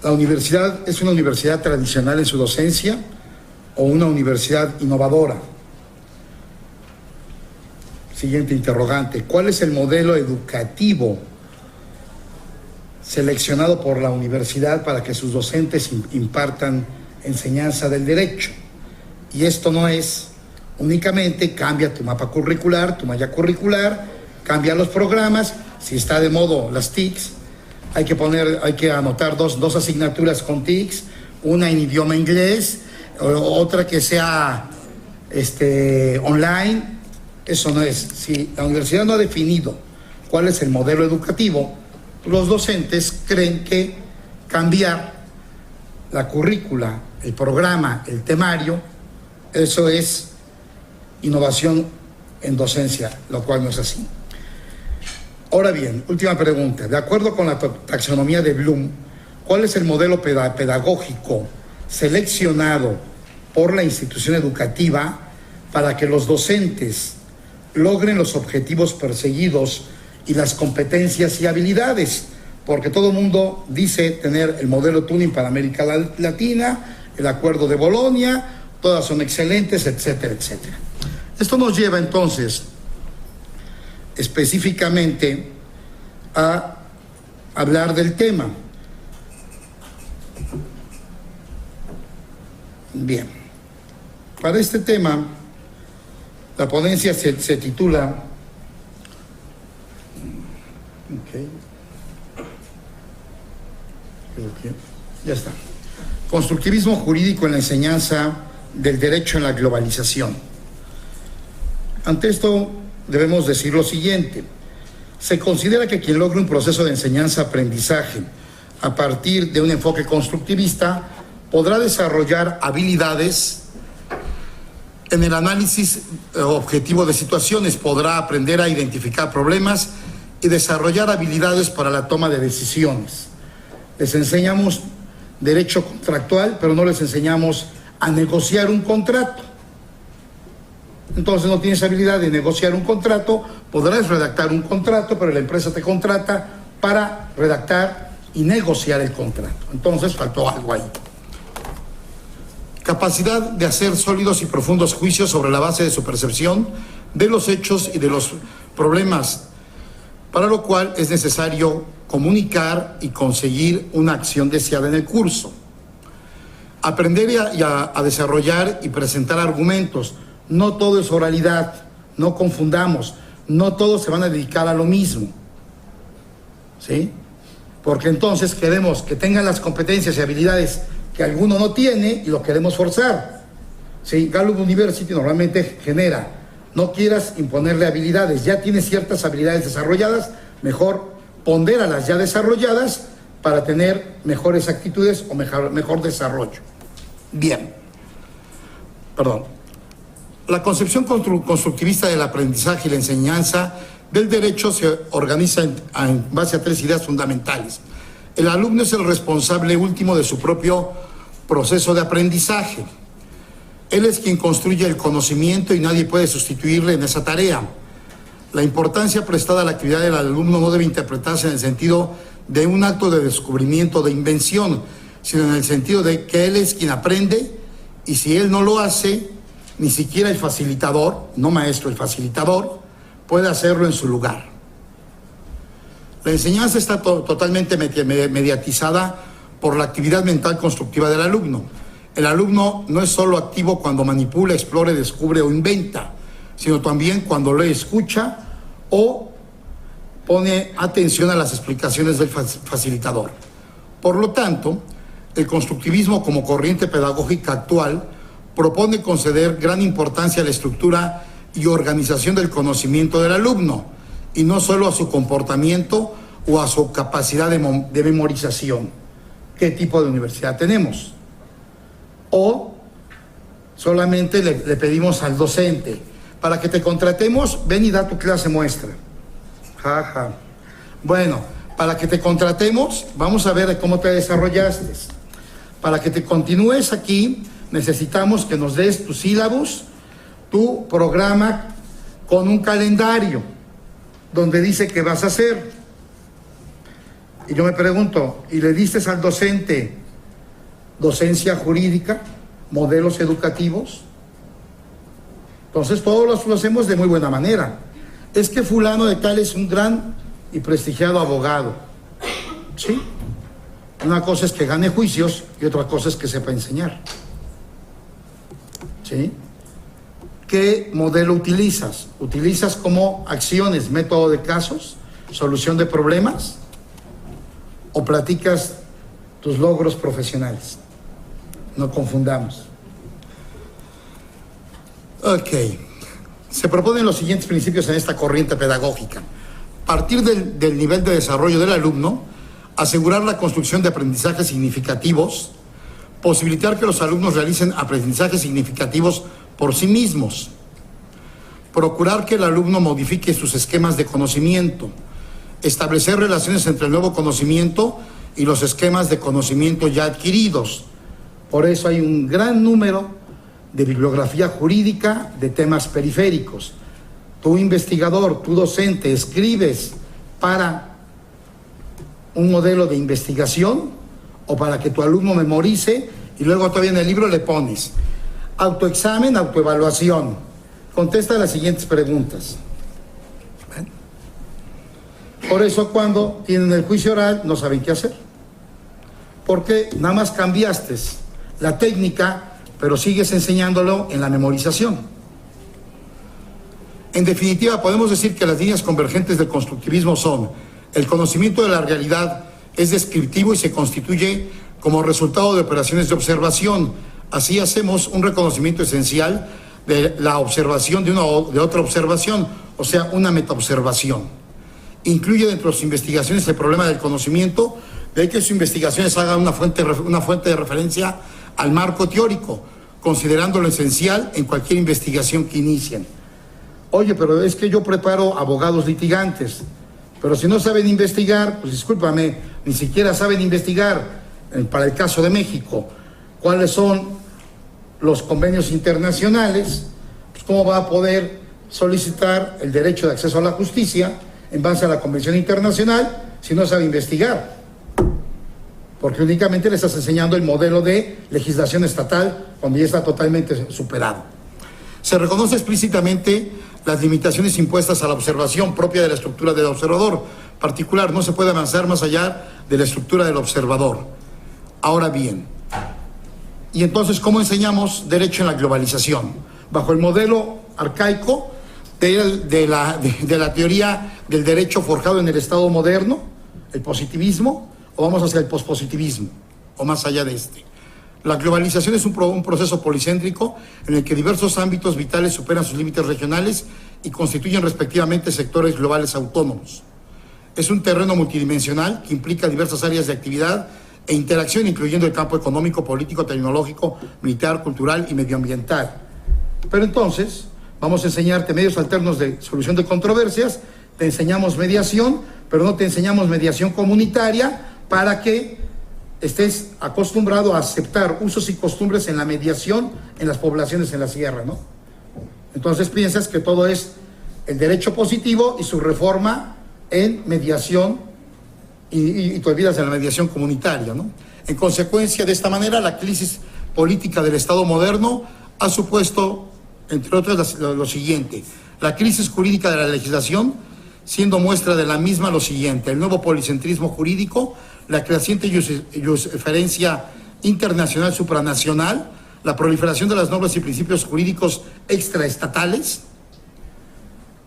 ¿La universidad es una universidad tradicional en su docencia o una universidad innovadora? Siguiente interrogante: ¿cuál es el modelo educativo seleccionado por la universidad para que sus docentes impartan enseñanza del derecho? Y esto no es únicamente cambia tu mapa curricular, tu malla curricular, cambia los programas. Si está de modo las TICs, hay que anotar dos asignaturas con TICs, una en idioma inglés, otra que sea online. Eso no es. Si la universidad no ha definido cuál es el modelo educativo, los docentes creen que cambiar la currícula, el programa, el temario, eso es innovación en docencia, lo cual no es así. Ahora bien, última pregunta. De acuerdo con la taxonomía de Bloom, ¿cuál es el modelo pedagógico seleccionado por la institución educativa para que los docentes logren los objetivos perseguidos y las competencias y habilidades? Porque todo el mundo dice tener el modelo Turing para América Latina, el acuerdo de Bolonia, todas son excelentes, etcétera, etcétera. Esto nos lleva entonces específicamente a hablar del tema. Bien, para este tema la ponencia se titula ya está: Constructivismo jurídico en la enseñanza del derecho en la globalización. Ante esto debemos decir lo siguiente: se considera que quien logre un proceso de enseñanza-aprendizaje a partir de un enfoque constructivista podrá desarrollar habilidades en el análisis objetivo de situaciones, podrá aprender a identificar problemas y desarrollar habilidades para la toma de decisiones. Les enseñamos derecho contractual, pero no les enseñamos a negociar un contrato. Entonces no tienes habilidad de negociar un contrato, podrás redactar un contrato, pero la empresa te contrata para redactar y negociar el contrato. Entonces faltó algo ahí. Capacidad de hacer sólidos y profundos juicios sobre la base de su percepción de los hechos y de los problemas, para lo cual es necesario comunicar y conseguir una acción deseada en el curso. Aprender a desarrollar y presentar argumentos. No todo es oralidad, no confundamos, no todos se van a dedicar a lo mismo, ¿sí? Porque entonces queremos que tengan las competencias y habilidades que alguno no tiene y lo queremos forzar. Sí, Gallup University normalmente genera, no quieras imponerle habilidades, ya tienes ciertas habilidades desarrolladas, mejor pondera las ya desarrolladas para tener mejores actitudes o mejor desarrollo. Bien, perdón. La concepción constructivista del aprendizaje y la enseñanza del derecho se organiza en base a 3 ideas fundamentales. El alumno es el responsable último de su propio proceso de aprendizaje. Él es quien construye el conocimiento y nadie puede sustituirle en esa tarea. La importancia prestada a la actividad del alumno no debe interpretarse en el sentido de un acto de descubrimiento o de invención, sino en el sentido de que él es quien aprende y si él no lo hace, ni siquiera el facilitador, no maestro, el facilitador, puede hacerlo en su lugar. La enseñanza está totalmente mediatizada por la actividad mental constructiva del alumno. El alumno no es solo activo cuando manipula, explora, descubre o inventa, sino también cuando lee, escucha o pone atención a las explicaciones del facilitador. Por lo tanto, el constructivismo como corriente pedagógica actual propone conceder gran importancia a la estructura y organización del conocimiento del alumno, y no solo a su comportamiento o a su capacidad de memorización. ¿Qué tipo de universidad tenemos? O solamente le pedimos al docente, para que te contratemos, ven y da tu clase muestra. Jaja. Bueno, para que te contratemos, vamos a ver cómo te desarrollaste. Para que te continúes aquí, necesitamos que nos des tu sílabus, tu programa con un calendario donde dice qué vas a hacer. Y yo me pregunto, ¿y le diste al docente docencia jurídica, modelos educativos? Entonces todos lo hacemos de muy buena manera. Es que fulano de tal es un gran y prestigiado abogado. ¿Sí? Una cosa es que gane juicios y otra cosa es que sepa enseñar. ¿Sí? ¿Qué modelo utilizas? ¿Utilizas como acciones, método de casos, solución de problemas? ¿O platicas tus logros profesionales? No confundamos. Ok. Se proponen los siguientes principios en esta corriente pedagógica. Partir del nivel de desarrollo del alumno, asegurar la construcción de aprendizajes significativos, posibilitar que los alumnos realicen aprendizajes significativos por sí mismos, procurar que el alumno modifique sus esquemas de conocimiento, establecer relaciones entre el nuevo conocimiento y los esquemas de conocimiento ya adquiridos. Por eso hay un gran número de bibliografía jurídica de temas periféricos. Tú investigador, tú docente, escribes para un modelo de investigación o para que tu alumno memorice y luego todavía en el libro le pones autoexamen, autoevaluación. Contesta las siguientes preguntas. Por eso cuando tienen el juicio oral no saben qué hacer. Porque nada más cambiaste la técnica, pero sigues enseñándolo en la memorización. En definitiva, podemos decir que las líneas convergentes del constructivismo son: el conocimiento de la realidad es descriptivo y se constituye como resultado de operaciones de observación. Así hacemos un reconocimiento esencial de la observación de otra observación, o sea, una metaobservación. Incluye dentro de sus investigaciones el problema del conocimiento, de que sus investigaciones hagan una fuente de referencia al marco teórico, considerándolo esencial en cualquier investigación que inicien. Oye, pero es que yo preparo abogados litigantes, pero si no saben investigar, pues discúlpame, ni siquiera saben investigar. Para el caso de México, ¿cuáles son los convenios internacionales? Pues ¿cómo va a poder solicitar el derecho de acceso a la justicia en base a la Convención Internacional si no sabe investigar? Porque únicamente le estás enseñando el modelo de legislación estatal cuando ya está totalmente superado. Se reconoce explícitamente las limitaciones impuestas a la observación propia de la estructura del observador particular. No se puede avanzar más allá de la estructura del observador. Ahora bien, ¿y entonces cómo enseñamos derecho en la globalización? Bajo el modelo arcaico de la teoría del derecho forjado en el Estado moderno, el positivismo, o vamos hacia el pospositivismo, o más allá de este. La globalización es un proceso policéntrico en el que diversos ámbitos vitales superan sus límites regionales y constituyen respectivamente sectores globales autónomos. Es un terreno multidimensional que implica diversas áreas de actividad e interacción, incluyendo el campo económico, político, tecnológico, militar, cultural y medioambiental. Pero entonces, vamos a enseñarte medios alternos de solución de controversias, te enseñamos mediación, pero no te enseñamos mediación comunitaria para que estés acostumbrado a aceptar usos y costumbres en la mediación en las poblaciones en la sierra, ¿no? Entonces piensas que todo es el derecho positivo y su reforma en mediación y te olvidas de la mediación comunitaria, ¿no? En consecuencia, de esta manera, la crisis política del Estado moderno ha supuesto, entre otras, lo siguiente: la crisis jurídica de la legislación, siendo muestra de la misma lo siguiente: el nuevo policentrismo jurídico, la creciente jurisprudencia internacional supranacional, la proliferación de las normas y principios jurídicos extraestatales,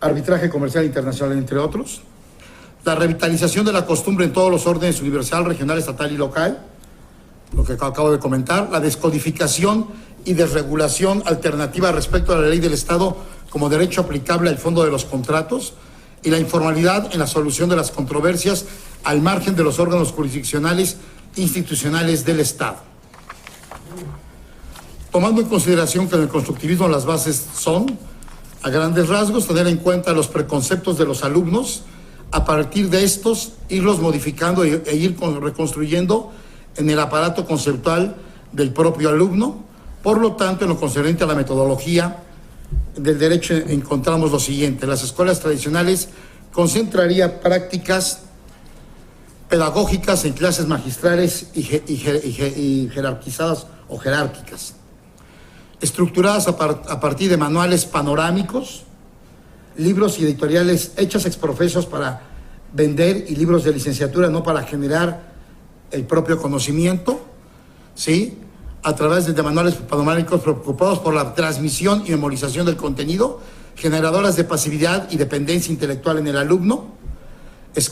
arbitraje comercial internacional, entre otros, la revitalización de la costumbre en todos los órdenes universal, regional, estatal y local, lo que acabo de comentar, la descodificación y desregulación alternativa respecto a la ley del Estado como derecho aplicable al fondo de los contratos, y la informalidad en la solución de las controversias al margen de los órganos jurisdiccionales institucionales del Estado. Tomando en consideración que en el constructivismo las bases son, a grandes rasgos, tener en cuenta los preconceptos de los alumnos, a partir de estos irlos modificando e ir reconstruyendo en el aparato conceptual del propio alumno. Por lo tanto, en lo concerniente a la metodología del derecho encontramos lo siguiente: las escuelas tradicionales concentrarían prácticas pedagógicas en clases magistrales y jerarquizadas o jerárquicas, estructuradas a partir de manuales panorámicos, libros y editoriales hechas ex profesos para vender y libros de licenciatura no para generar el propio conocimiento, ¿sí? A través de manuales panorámicos preocupados por la transmisión y memorización del contenido, generadoras de pasividad y dependencia intelectual en el alumno,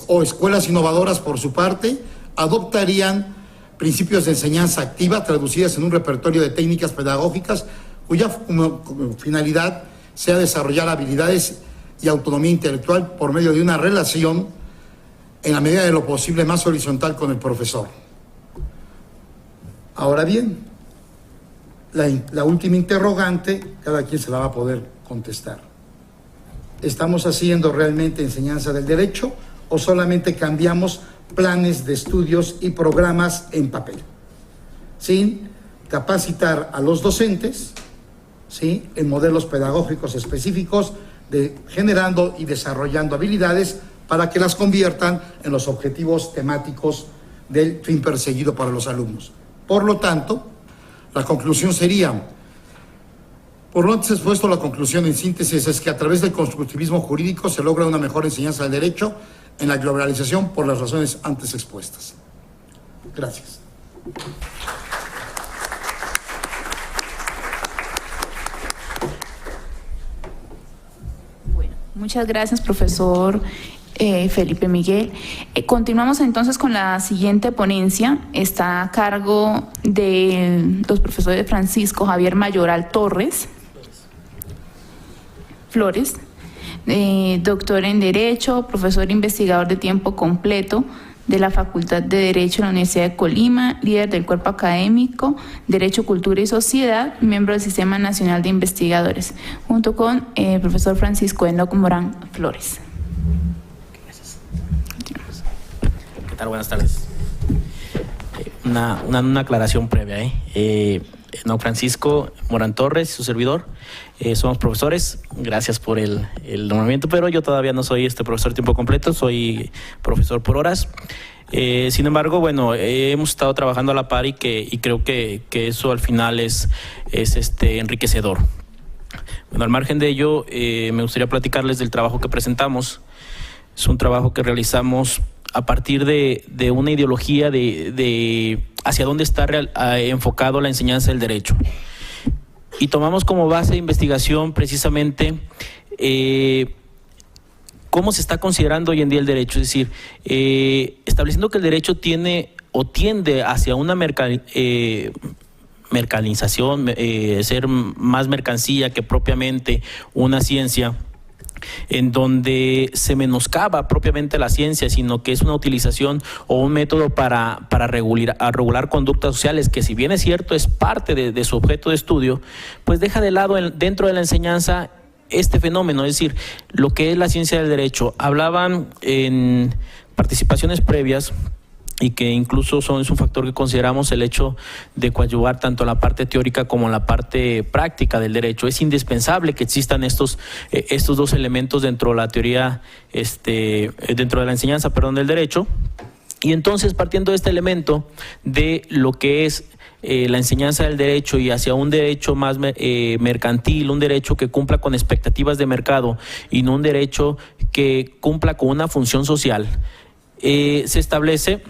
o escuelas innovadoras, por su parte, adoptarían principios de enseñanza activa traducidas en un repertorio de técnicas pedagógicas cuya finalidad sea desarrollar habilidades y autonomía intelectual por medio de una relación, en la medida de lo posible, más horizontal con el profesor. Ahora bien, la última interrogante, cada quien se la va a poder contestar. ¿Estamos haciendo realmente enseñanza del derecho o solamente cambiamos planes de estudios y programas en papel, sin capacitar a los docentes, ¿sí?, en modelos pedagógicos específicos, generando y desarrollando habilidades para que las conviertan en los objetivos temáticos del fin perseguido para los alumnos? Por lo tanto, la conclusión sería, por lo antes expuesto, la conclusión en síntesis es que a través del constructivismo jurídico se logra una mejor enseñanza del derecho en la globalización por las razones antes expuestas. Gracias. Bueno, muchas gracias, profesor Felipe Miguel. Continuamos entonces con la siguiente ponencia. Está a cargo de los profesores Francisco Javier Mayoral Torres Flores, doctor en Derecho, profesor investigador de tiempo completo de la Facultad de Derecho de la Universidad de Colima, líder del cuerpo académico Derecho, Cultura y Sociedad, miembro del Sistema Nacional de Investigadores, junto con el profesor Francisco Enoc Morán Flores. Gracias. ¿Qué tal? Buenas tardes. Una aclaración previa. Don Francisco Morán Torres, su servidor, somos profesores. Gracias por el nombramiento, pero yo todavía no soy profesor de tiempo completo, soy profesor por horas. Sin embargo, bueno, hemos estado trabajando a la par y creo que eso al final es enriquecedor. Bueno, al margen de ello, me gustaría platicarles del trabajo que presentamos. Es un trabajo que realizamos a partir de una ideología de hacia dónde está enfocado la enseñanza del derecho. Y tomamos como base de investigación precisamente cómo se está considerando hoy en día el derecho, es decir, estableciendo que el derecho tiene o tiende hacia una mercantilización, ser más mercancía que propiamente una ciencia, en donde se menoscaba propiamente la ciencia, sino que es una utilización o un método para regular conductas sociales, que si bien es cierto es parte de su objeto de estudio, pues deja de lado dentro de la enseñanza este fenómeno, es decir, lo que es la ciencia del derecho. Hablaban en participaciones previas, y que incluso es un factor que consideramos, el hecho de coadyuvar tanto la parte teórica como la parte práctica del derecho. Es indispensable que existan estos dos elementos dentro de la teoría, dentro de la enseñanza, del derecho. Y entonces, partiendo de este elemento de lo que es la enseñanza del derecho y hacia un derecho más mercantil, un derecho que cumpla con expectativas de mercado y no un derecho que cumpla con una función social, se establece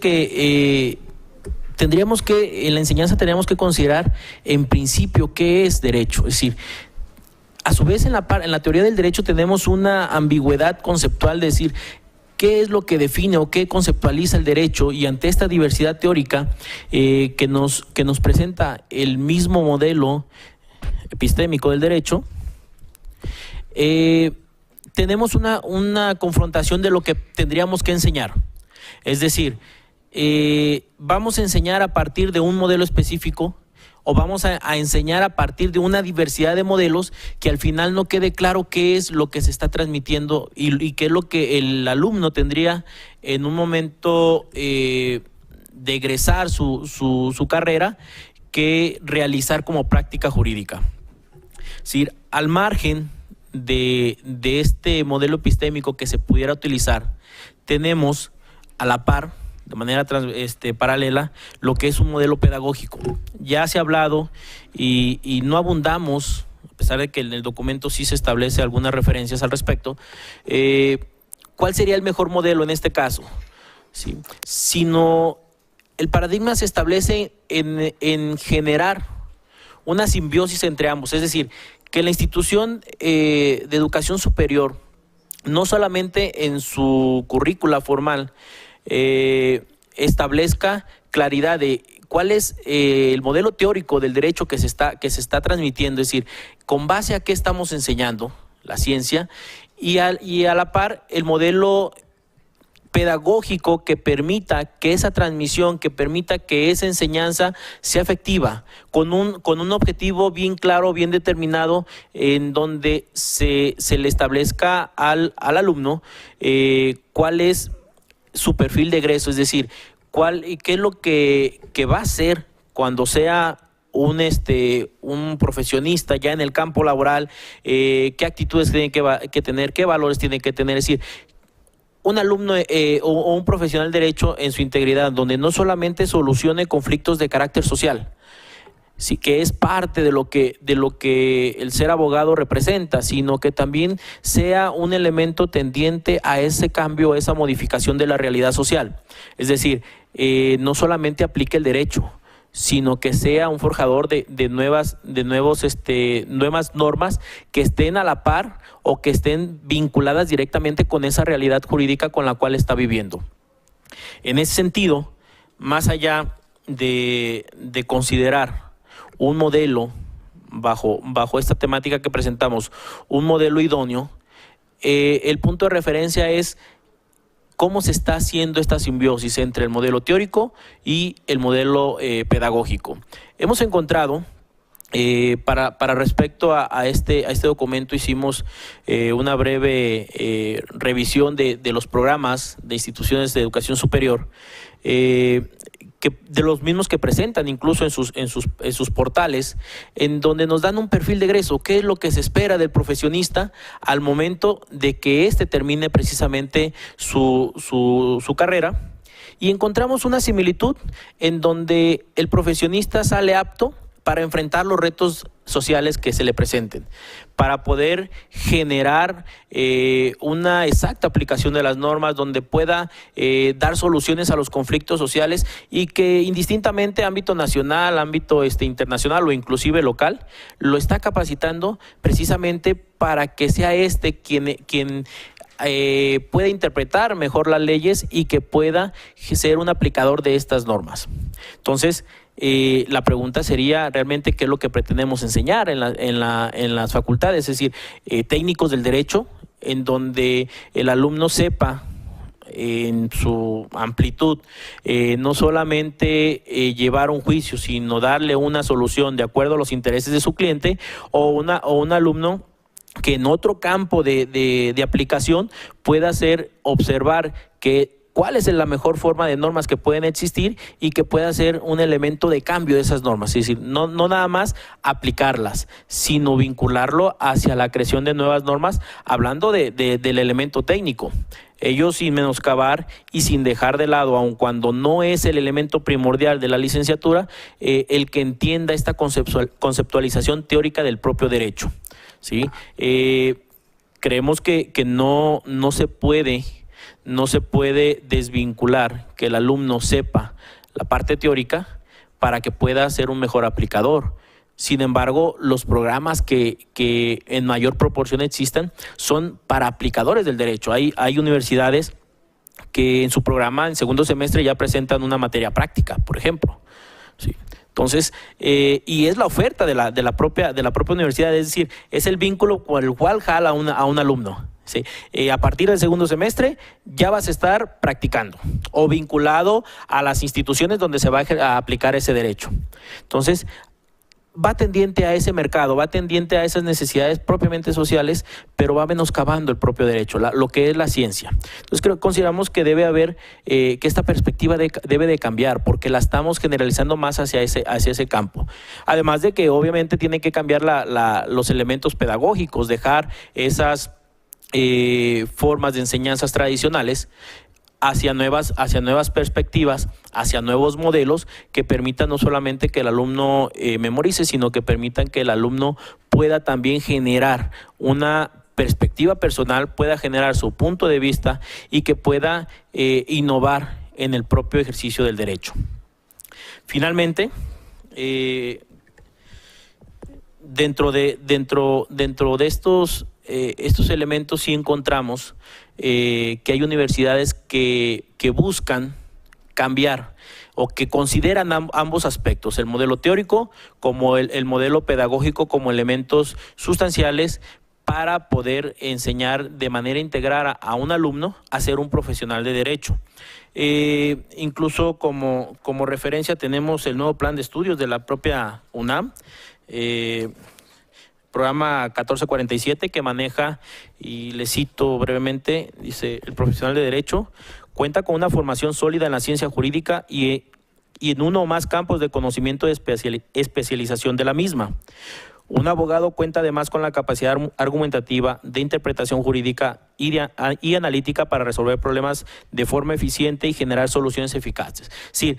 que en la enseñanza tendríamos que considerar en principio qué es derecho. Es decir, a su vez en la teoría del derecho tenemos una ambigüedad conceptual de decir qué es lo que define o qué conceptualiza el derecho, y ante esta diversidad teórica que nos presenta el mismo modelo epistémico del derecho, tenemos una confrontación de lo que tendríamos que enseñar. Es decir, vamos a enseñar a partir de un modelo específico, o vamos a enseñar a partir de una diversidad de modelos que al final no quede claro qué es lo que se está transmitiendo y qué es lo que el alumno tendría en un momento de egresar su carrera que realizar como práctica jurídica. Es decir, al margen de este modelo epistémico que se pudiera utilizar, tenemos a la par, de manera paralela, lo que es un modelo pedagógico. Ya se ha hablado y no abundamos, a pesar de que en el documento sí se establece algunas referencias al respecto, ¿cuál sería el mejor modelo en este caso? ¿Sí? Sino el paradigma se establece en generar una simbiosis entre ambos, es decir, que la institución de educación superior, no solamente en su currícula formal, establezca claridad de cuál es el modelo teórico del derecho que se está transmitiendo, es decir, con base a qué estamos enseñando la ciencia, y a la par el modelo pedagógico que permita que esa transmisión, que permita que esa enseñanza sea efectiva, con un objetivo bien claro, bien determinado, en donde se le establezca al alumno cuál es su perfil de egreso, es decir, qué es lo que va a hacer cuando sea un profesionista ya en el campo laboral, qué actitudes tiene que tener, qué valores tiene que tener. Es decir, un alumno o un profesional de derecho en su integridad, donde no solamente solucione conflictos de carácter social, sí, que es parte de lo que el ser abogado representa, sino que también sea un elemento tendiente a ese cambio, a esa modificación de la realidad social. Es decir, no solamente aplique el derecho, sino que sea un forjador de nuevas normas que estén a la par o que estén vinculadas directamente con esa realidad jurídica con la cual está viviendo. En ese sentido, más allá de considerar un modelo bajo esta temática que presentamos, un modelo idóneo, el punto de referencia es cómo se está haciendo esta simbiosis entre el modelo teórico y el modelo pedagógico. Hemos encontrado, para respecto a este documento, hicimos una breve revisión de los programas de instituciones de educación superior, de los mismos que presentan incluso en sus portales, en donde nos dan un perfil de egreso, qué es lo que se espera del profesionista al momento de que éste termine precisamente su carrera, y encontramos una similitud en donde el profesionista sale apto para enfrentar los retos sociales que se le presenten, para poder generar una exacta aplicación de las normas, donde pueda dar soluciones a los conflictos sociales, y que indistintamente ámbito nacional, ámbito internacional o inclusive local, lo está capacitando precisamente para que sea quien pueda interpretar mejor las leyes y que pueda ser un aplicador de estas normas. Entonces, la pregunta sería realmente qué es lo que pretendemos enseñar en las facultades, es decir, técnicos del derecho, en donde el alumno sepa en su amplitud, no solamente llevar un juicio, sino darle una solución de acuerdo a los intereses de su cliente, o un alumno que en otro campo de aplicación pueda observar cuál es la mejor forma de normas que pueden existir y que pueda ser un elemento de cambio de esas normas. Es decir, no nada más aplicarlas, sino vincularlo hacia la creación de nuevas normas, hablando del elemento técnico. Ellos, sin menoscabar y sin dejar de lado, aun cuando no es el elemento primordial de la licenciatura, el que entienda esta conceptualización teórica del propio derecho, ¿sí? Creemos que no se puede desvincular que el alumno sepa la parte teórica para que pueda ser un mejor aplicador. Sin embargo, los programas que en mayor proporción existen son para aplicadores del derecho. Hay universidades que en su programa en segundo semestre ya presentan una materia práctica, por ejemplo. Sí. Entonces, y es la oferta de la propia universidad, es decir, es el vínculo con el cual jala a un alumno. Sí. A partir del segundo semestre ya vas a estar practicando o vinculado a las instituciones donde se va a aplicar ese derecho. Entonces, va tendiente a ese mercado, va tendiente a esas necesidades propiamente sociales, pero va menoscabando el propio derecho, lo que es la ciencia. Entonces consideramos que debe haber, que esta perspectiva debe de cambiar, porque la estamos generalizando más hacia ese campo. Además de que obviamente tiene que cambiar los elementos pedagógicos, dejar esas formas de enseñanzas tradicionales hacia nuevas perspectivas, hacia nuevos modelos que permitan no solamente que el alumno memorice, sino que permitan que el alumno pueda también generar una perspectiva personal, pueda generar su punto de vista y que pueda innovar en el propio ejercicio del derecho. Finalmente, dentro de estos elementos sí encontramos que hay universidades que buscan cambiar o que consideran ambos aspectos, el modelo teórico como el modelo pedagógico, como elementos sustanciales para poder enseñar de manera integral a un alumno a ser un profesional de derecho. Incluso como referencia tenemos el nuevo plan de estudios de la propia UNAM, programa 1447, que maneja, y le cito brevemente, dice: el profesional de derecho cuenta con una formación sólida en la ciencia jurídica y en uno o más campos de conocimiento de especialización de la misma. Un abogado cuenta además con la capacidad argumentativa, de interpretación jurídica y analítica para resolver problemas de forma eficiente y generar soluciones eficaces. Es decir,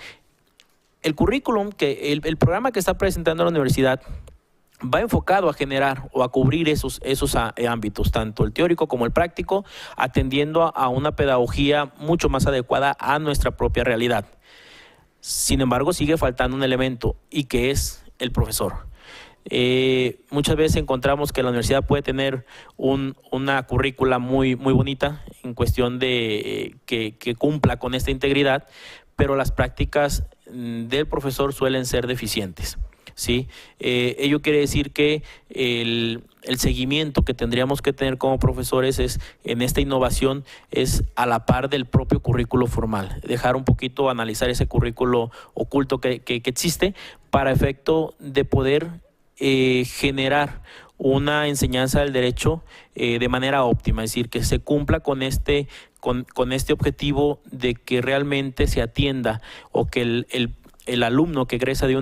el currículum, el programa que está presentando la universidad va enfocado a generar o a cubrir esos ámbitos, tanto el teórico como el práctico, atendiendo a una pedagogía mucho más adecuada a nuestra propia realidad. Sin embargo, sigue faltando un elemento, y que es el profesor. Muchas veces encontramos que la universidad puede tener una currícula muy bonita en cuestión de que cumpla con esta integridad, pero las prácticas del profesor suelen ser deficientes. ¿Sí? Ello quiere decir que el seguimiento que tendríamos que tener como profesores en esta innovación es a la par del propio currículo formal, dejar un poquito, analizar ese currículo oculto que existe para efecto de poder generar una enseñanza del derecho de manera óptima, es decir, que se cumpla con este objetivo de que realmente se atienda, o que el alumno que egresa de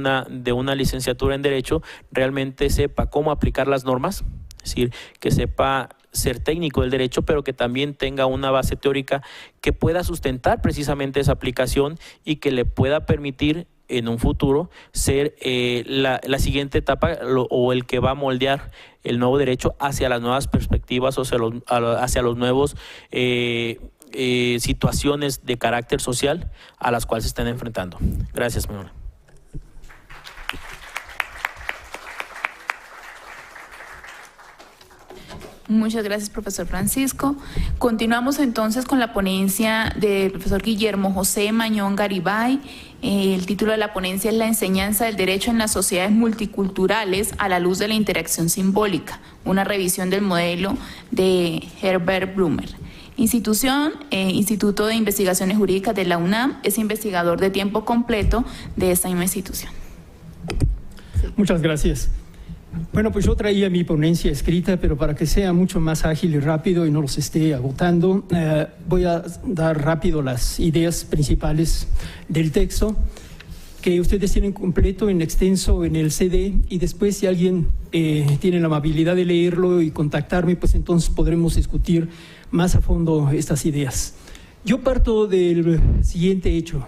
una licenciatura en Derecho realmente sepa cómo aplicar las normas, es decir, que sepa ser técnico del derecho, pero que también tenga una base teórica que pueda sustentar precisamente esa aplicación y que le pueda permitir en un futuro ser la siguiente etapa o el que va a moldear el nuevo derecho hacia las nuevas perspectivas o hacia los nuevos situaciones de carácter social a las cuales se están enfrentando. Gracias, Manuela. Muchas gracias, profesor Francisco. Continuamos entonces con la ponencia del profesor Guillermo José Mañón Garibay. El título de la ponencia es La enseñanza del derecho en las sociedades multiculturales a la luz de la interacción simbólica, una revisión del modelo de Herbert Blumer. Institución, Instituto de Investigaciones Jurídicas de la UNAM, es investigador de tiempo completo de esta misma institución. Muchas gracias. Bueno, pues yo traía mi ponencia escrita, pero para que sea mucho más ágil y rápido y no los esté agotando, voy a dar rápido las ideas principales del texto que ustedes tienen completo en extenso en el CD, y después si alguien tiene la amabilidad de leerlo y contactarme, pues entonces podremos discutir más a fondo estas ideas. Yo parto del siguiente hecho.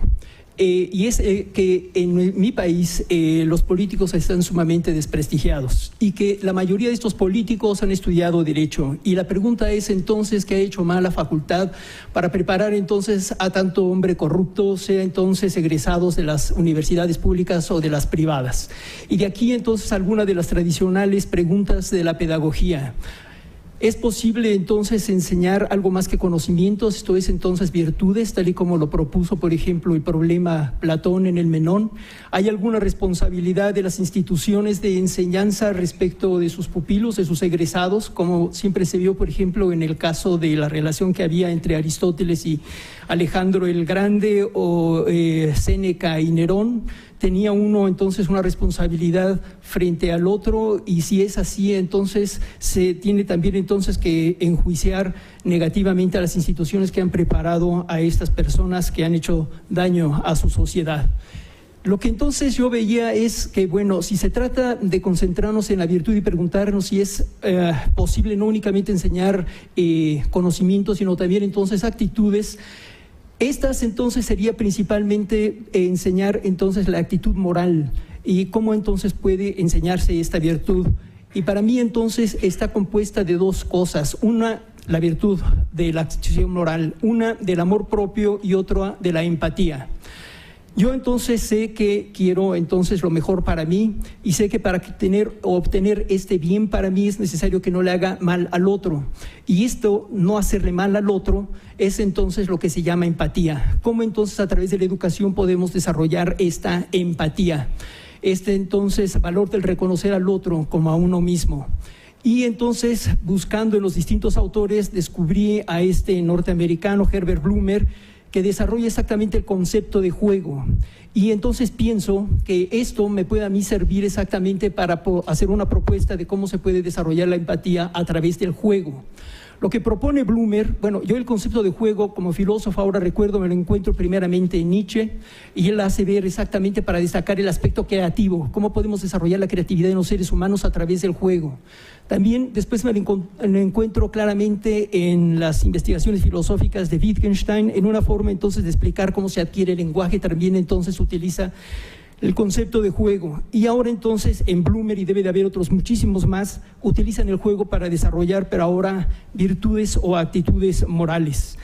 Y es que en mi país los políticos están sumamente desprestigiados y que la mayoría de estos políticos han estudiado Derecho. Y la pregunta es entonces, ¿qué ha hecho mal la facultad para preparar entonces a tanto hombre corrupto, sea entonces egresados de las universidades públicas o de las privadas? Y de aquí entonces algunas de las tradicionales preguntas de la pedagogía. ¿Es posible entonces enseñar algo más que conocimientos, esto es entonces virtudes, tal y como lo propuso, por ejemplo, el problema Platón en el Menón? ¿Hay alguna responsabilidad de las instituciones de enseñanza respecto de sus pupilos, de sus egresados, como siempre se vio, por ejemplo, en el caso de la relación que había entre Aristóteles y Alejandro el Grande o Séneca y Nerón? ¿Tenía uno entonces una responsabilidad frente al otro? Y si es así, entonces se tiene también entonces que enjuiciar negativamente a las instituciones que han preparado a estas personas que han hecho daño a su sociedad. Lo que entonces yo veía es que, bueno, si se trata de concentrarnos en la virtud y preguntarnos si es posible no únicamente enseñar conocimientos, sino también entonces actitudes, estas entonces sería principalmente enseñar entonces la actitud moral y cómo entonces puede enseñarse esta virtud. Y para mí entonces está compuesta de dos cosas, una la virtud de la acción moral, una del amor propio y otra de la empatía. Yo entonces sé que quiero entonces lo mejor para mí y sé que para obtener este bien para mí es necesario que no le haga mal al otro. Y esto, no hacerle mal al otro, es entonces lo que se llama empatía. ¿Cómo entonces a través de la educación podemos desarrollar esta empatía? Entonces valor del reconocer al otro como a uno mismo. Y entonces, buscando en los distintos autores, descubrí a este norteamericano, Herbert Blumer, que desarrolla exactamente el concepto de juego. Y entonces pienso que esto me puede a mí servir exactamente para hacer una propuesta de cómo se puede desarrollar la empatía a través del juego. Lo que propone Blumer, bueno, yo el concepto de juego como filósofo ahora recuerdo, me lo encuentro primeramente en Nietzsche, y él hace ver exactamente para destacar el aspecto creativo, cómo podemos desarrollar la creatividad de los seres humanos a través del juego. También después me lo encuentro claramente en las investigaciones filosóficas de Wittgenstein, en una forma entonces de explicar cómo se adquiere el lenguaje, también entonces utiliza el concepto de juego. Y ahora entonces en Blumer, y debe de haber otros muchísimos más, utilizan el juego para desarrollar, pero ahora virtudes o actitudes morales.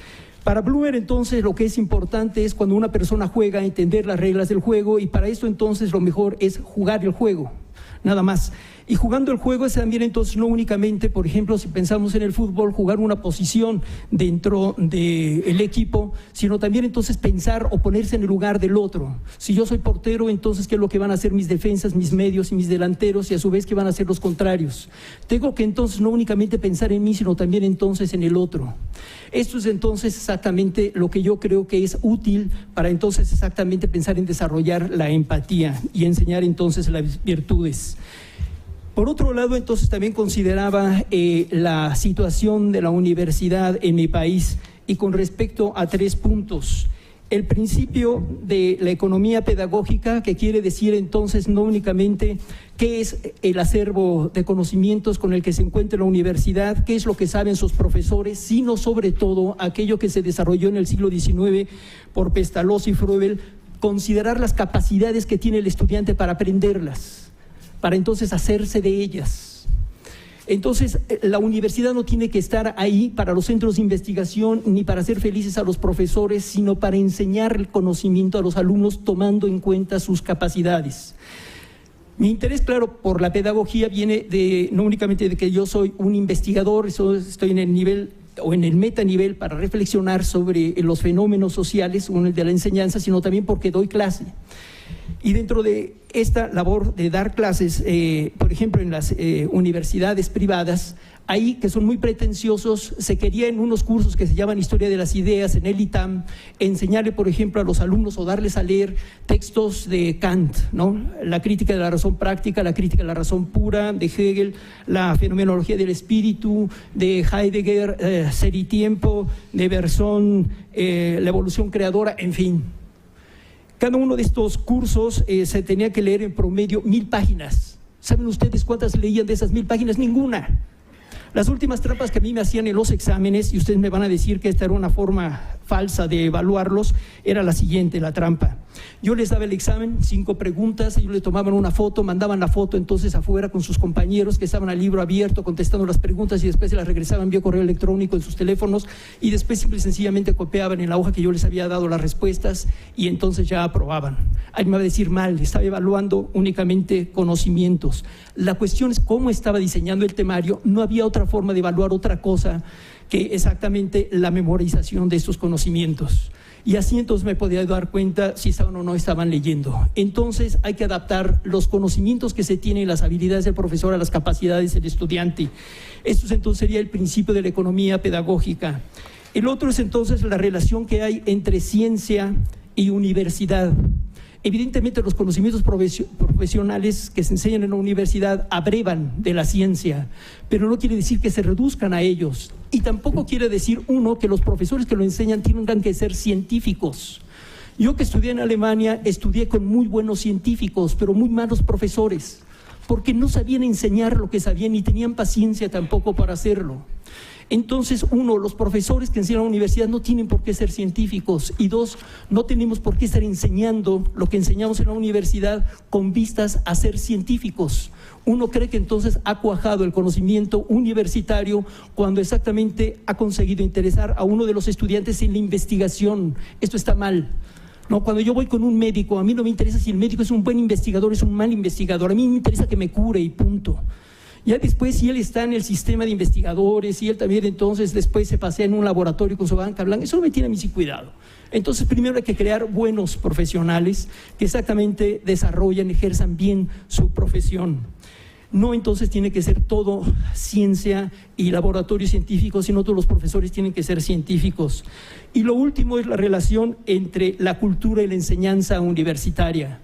Para Blumer entonces lo que es importante es cuando una persona juega, entender las reglas del juego, y para esto entonces lo mejor es jugar el juego, nada más. Y jugando el juego es también entonces no únicamente, por ejemplo, si pensamos en el fútbol, jugar una posición dentro del equipo, sino también entonces pensar o ponerse en el lugar del otro. Si yo soy portero, entonces ¿qué es lo que van a hacer mis defensas, mis medios y mis delanteros? Y a su vez, ¿qué van a hacer los contrarios? Tengo que entonces no únicamente pensar en mí, sino también entonces en el otro. Esto es entonces exactamente lo que yo creo que es útil para entonces exactamente pensar en desarrollar la empatía y enseñar entonces las virtudes. Por otro lado, entonces también consideraba la situación de la universidad en mi país y con respecto a 3 puntos. El principio de la economía pedagógica, que quiere decir entonces no únicamente qué es el acervo de conocimientos con el que se encuentra la universidad, qué es lo que saben sus profesores, sino sobre todo aquello que se desarrolló en el siglo XIX por Pestalozzi y Froebel, considerar las capacidades que tiene el estudiante para aprenderlas, para entonces hacerse de ellas. Entonces, la universidad no tiene que estar ahí para los centros de investigación ni para hacer felices a los profesores, sino para enseñar el conocimiento a los alumnos tomando en cuenta sus capacidades. Mi interés, claro, por la pedagogía viene no únicamente de que yo soy un investigador, estoy en el nivel o en el metanivel para reflexionar sobre los fenómenos sociales o en el de la enseñanza, sino también porque doy clase. Y dentro de esta labor de dar clases, por ejemplo, en las universidades privadas, ahí que son muy pretenciosos, se quería en unos cursos que se llaman Historia de las Ideas, en el ITAM, enseñarle, por ejemplo, a los alumnos o darles a leer textos de Kant, ¿no? La crítica de la razón práctica, la crítica de la razón pura, de Hegel, la fenomenología del espíritu, de Heidegger, Ser y Tiempo, de Bergson, la evolución creadora, en fin. Cada uno de estos cursos se tenía que leer en promedio 1000 páginas. ¿Saben ustedes cuántas leían de esas 1000 páginas? Ninguna. Las últimas trampas que a mí me hacían en los exámenes, y ustedes me van a decir que esta era una forma falsa de evaluarlos, era la siguiente, la trampa. Yo les daba el examen, 5 preguntas, ellos le tomaban una foto, mandaban la foto entonces afuera con sus compañeros que estaban al libro abierto contestando las preguntas y después se las regresaban vía correo electrónico en sus teléfonos y después simple y sencillamente copiaban en la hoja que yo les había dado las respuestas y entonces ya aprobaban. Ahí me va a decir mal, estaba evaluando únicamente conocimientos. La cuestión es cómo estaba diseñando el temario, no había otra forma de evaluar otra cosa que exactamente la memorización de estos conocimientos. Y así entonces me podía dar cuenta si estaban o no estaban leyendo. Entonces hay que adaptar los conocimientos que se tienen, las habilidades del profesor a las capacidades del estudiante. Esto entonces sería el principio de la economía pedagógica. El otro es entonces la relación que hay entre ciencia y universidad. Evidentemente los conocimientos profesionales que se enseñan en la universidad abrevan de la ciencia, pero no quiere decir que se reduzcan a ellos. Y tampoco quiere decir, uno, que los profesores que lo enseñan tengan que ser científicos. Yo que estudié en Alemania, estudié con muy buenos científicos, pero muy malos profesores, porque no sabían enseñar lo que sabían ni tenían paciencia tampoco para hacerlo. Entonces, uno, los profesores que enseñan en la universidad no tienen por qué ser científicos y dos, no tenemos por qué estar enseñando lo que enseñamos en la universidad con vistas a ser científicos. Uno cree que entonces ha cuajado el conocimiento universitario cuando exactamente ha conseguido interesar a uno de los estudiantes en la investigación. Esto está mal. No, cuando yo voy con un médico, a mí no me interesa si el médico es un buen investigador o es un mal investigador, a mí me interesa que me cure y punto. Ya después, si él está en el sistema de investigadores, y él también entonces después se pasea en un laboratorio con su banca blanca, eso no me tiene a mí sin cuidado. Entonces, primero hay que crear buenos profesionales que exactamente desarrollan, ejerzan bien su profesión. No entonces tiene que ser todo ciencia y laboratorios científicos, sino todos los profesores tienen que ser científicos. Y lo último es la relación entre la cultura y la enseñanza universitaria.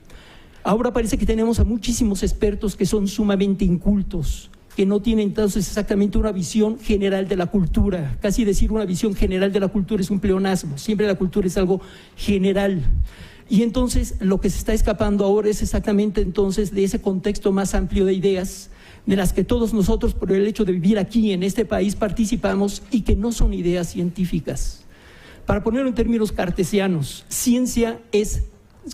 Ahora parece que tenemos a muchísimos expertos que son sumamente incultos, que no tienen entonces exactamente una visión general de la cultura. Casi decir una visión general de la cultura es un pleonasmo, siempre la cultura es algo general. Y entonces lo que se está escapando ahora es exactamente entonces de ese contexto más amplio de ideas, de las que todos nosotros por el hecho de vivir aquí en este país participamos y que no son ideas científicas. Para ponerlo en términos cartesianos, ciencia es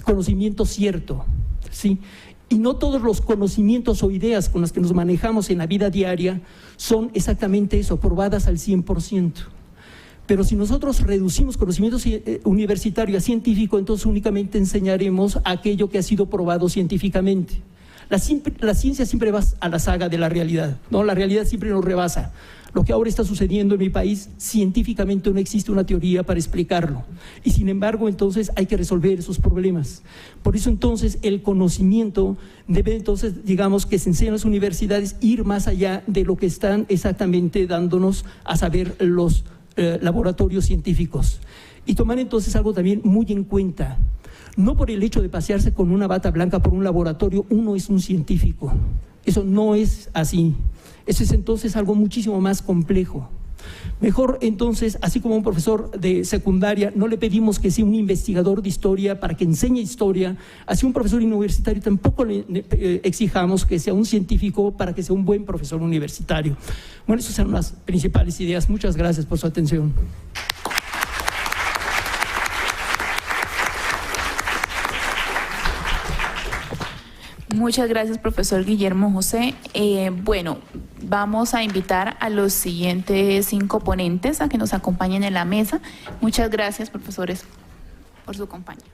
conocimiento cierto, ¿sí? Y no todos los conocimientos o ideas con las que nos manejamos en la vida diaria son exactamente eso, probadas al 100%. Pero si nosotros reducimos conocimiento universitario a científico, entonces únicamente enseñaremos aquello que ha sido probado científicamente. La ciencia siempre va a la saga de la realidad, ¿no? La realidad siempre nos rebasa. Lo que ahora está sucediendo en mi país, científicamente no existe una teoría para explicarlo. Y sin embargo, entonces hay que resolver esos problemas. Por eso entonces el conocimiento debe entonces, digamos, que se enseña en las universidades, ir más allá de lo que están exactamente dándonos a saber los laboratorios científicos. Y tomar entonces algo también muy en cuenta. No por el hecho de pasearse con una bata blanca por un laboratorio, uno es un científico. Eso no es así. Eso es entonces algo muchísimo más complejo. Mejor entonces, así como un profesor de secundaria, no le pedimos que sea un investigador de historia para que enseñe historia, así un profesor universitario tampoco le exijamos que sea un científico para que sea un buen profesor universitario. Bueno, esas son las principales ideas. Muchas gracias por su atención. Muchas gracias, profesor Guillermo José. Bueno, vamos a invitar a los siguientes 5 ponentes a que nos acompañen en la mesa. Muchas gracias, profesores, por su compañía.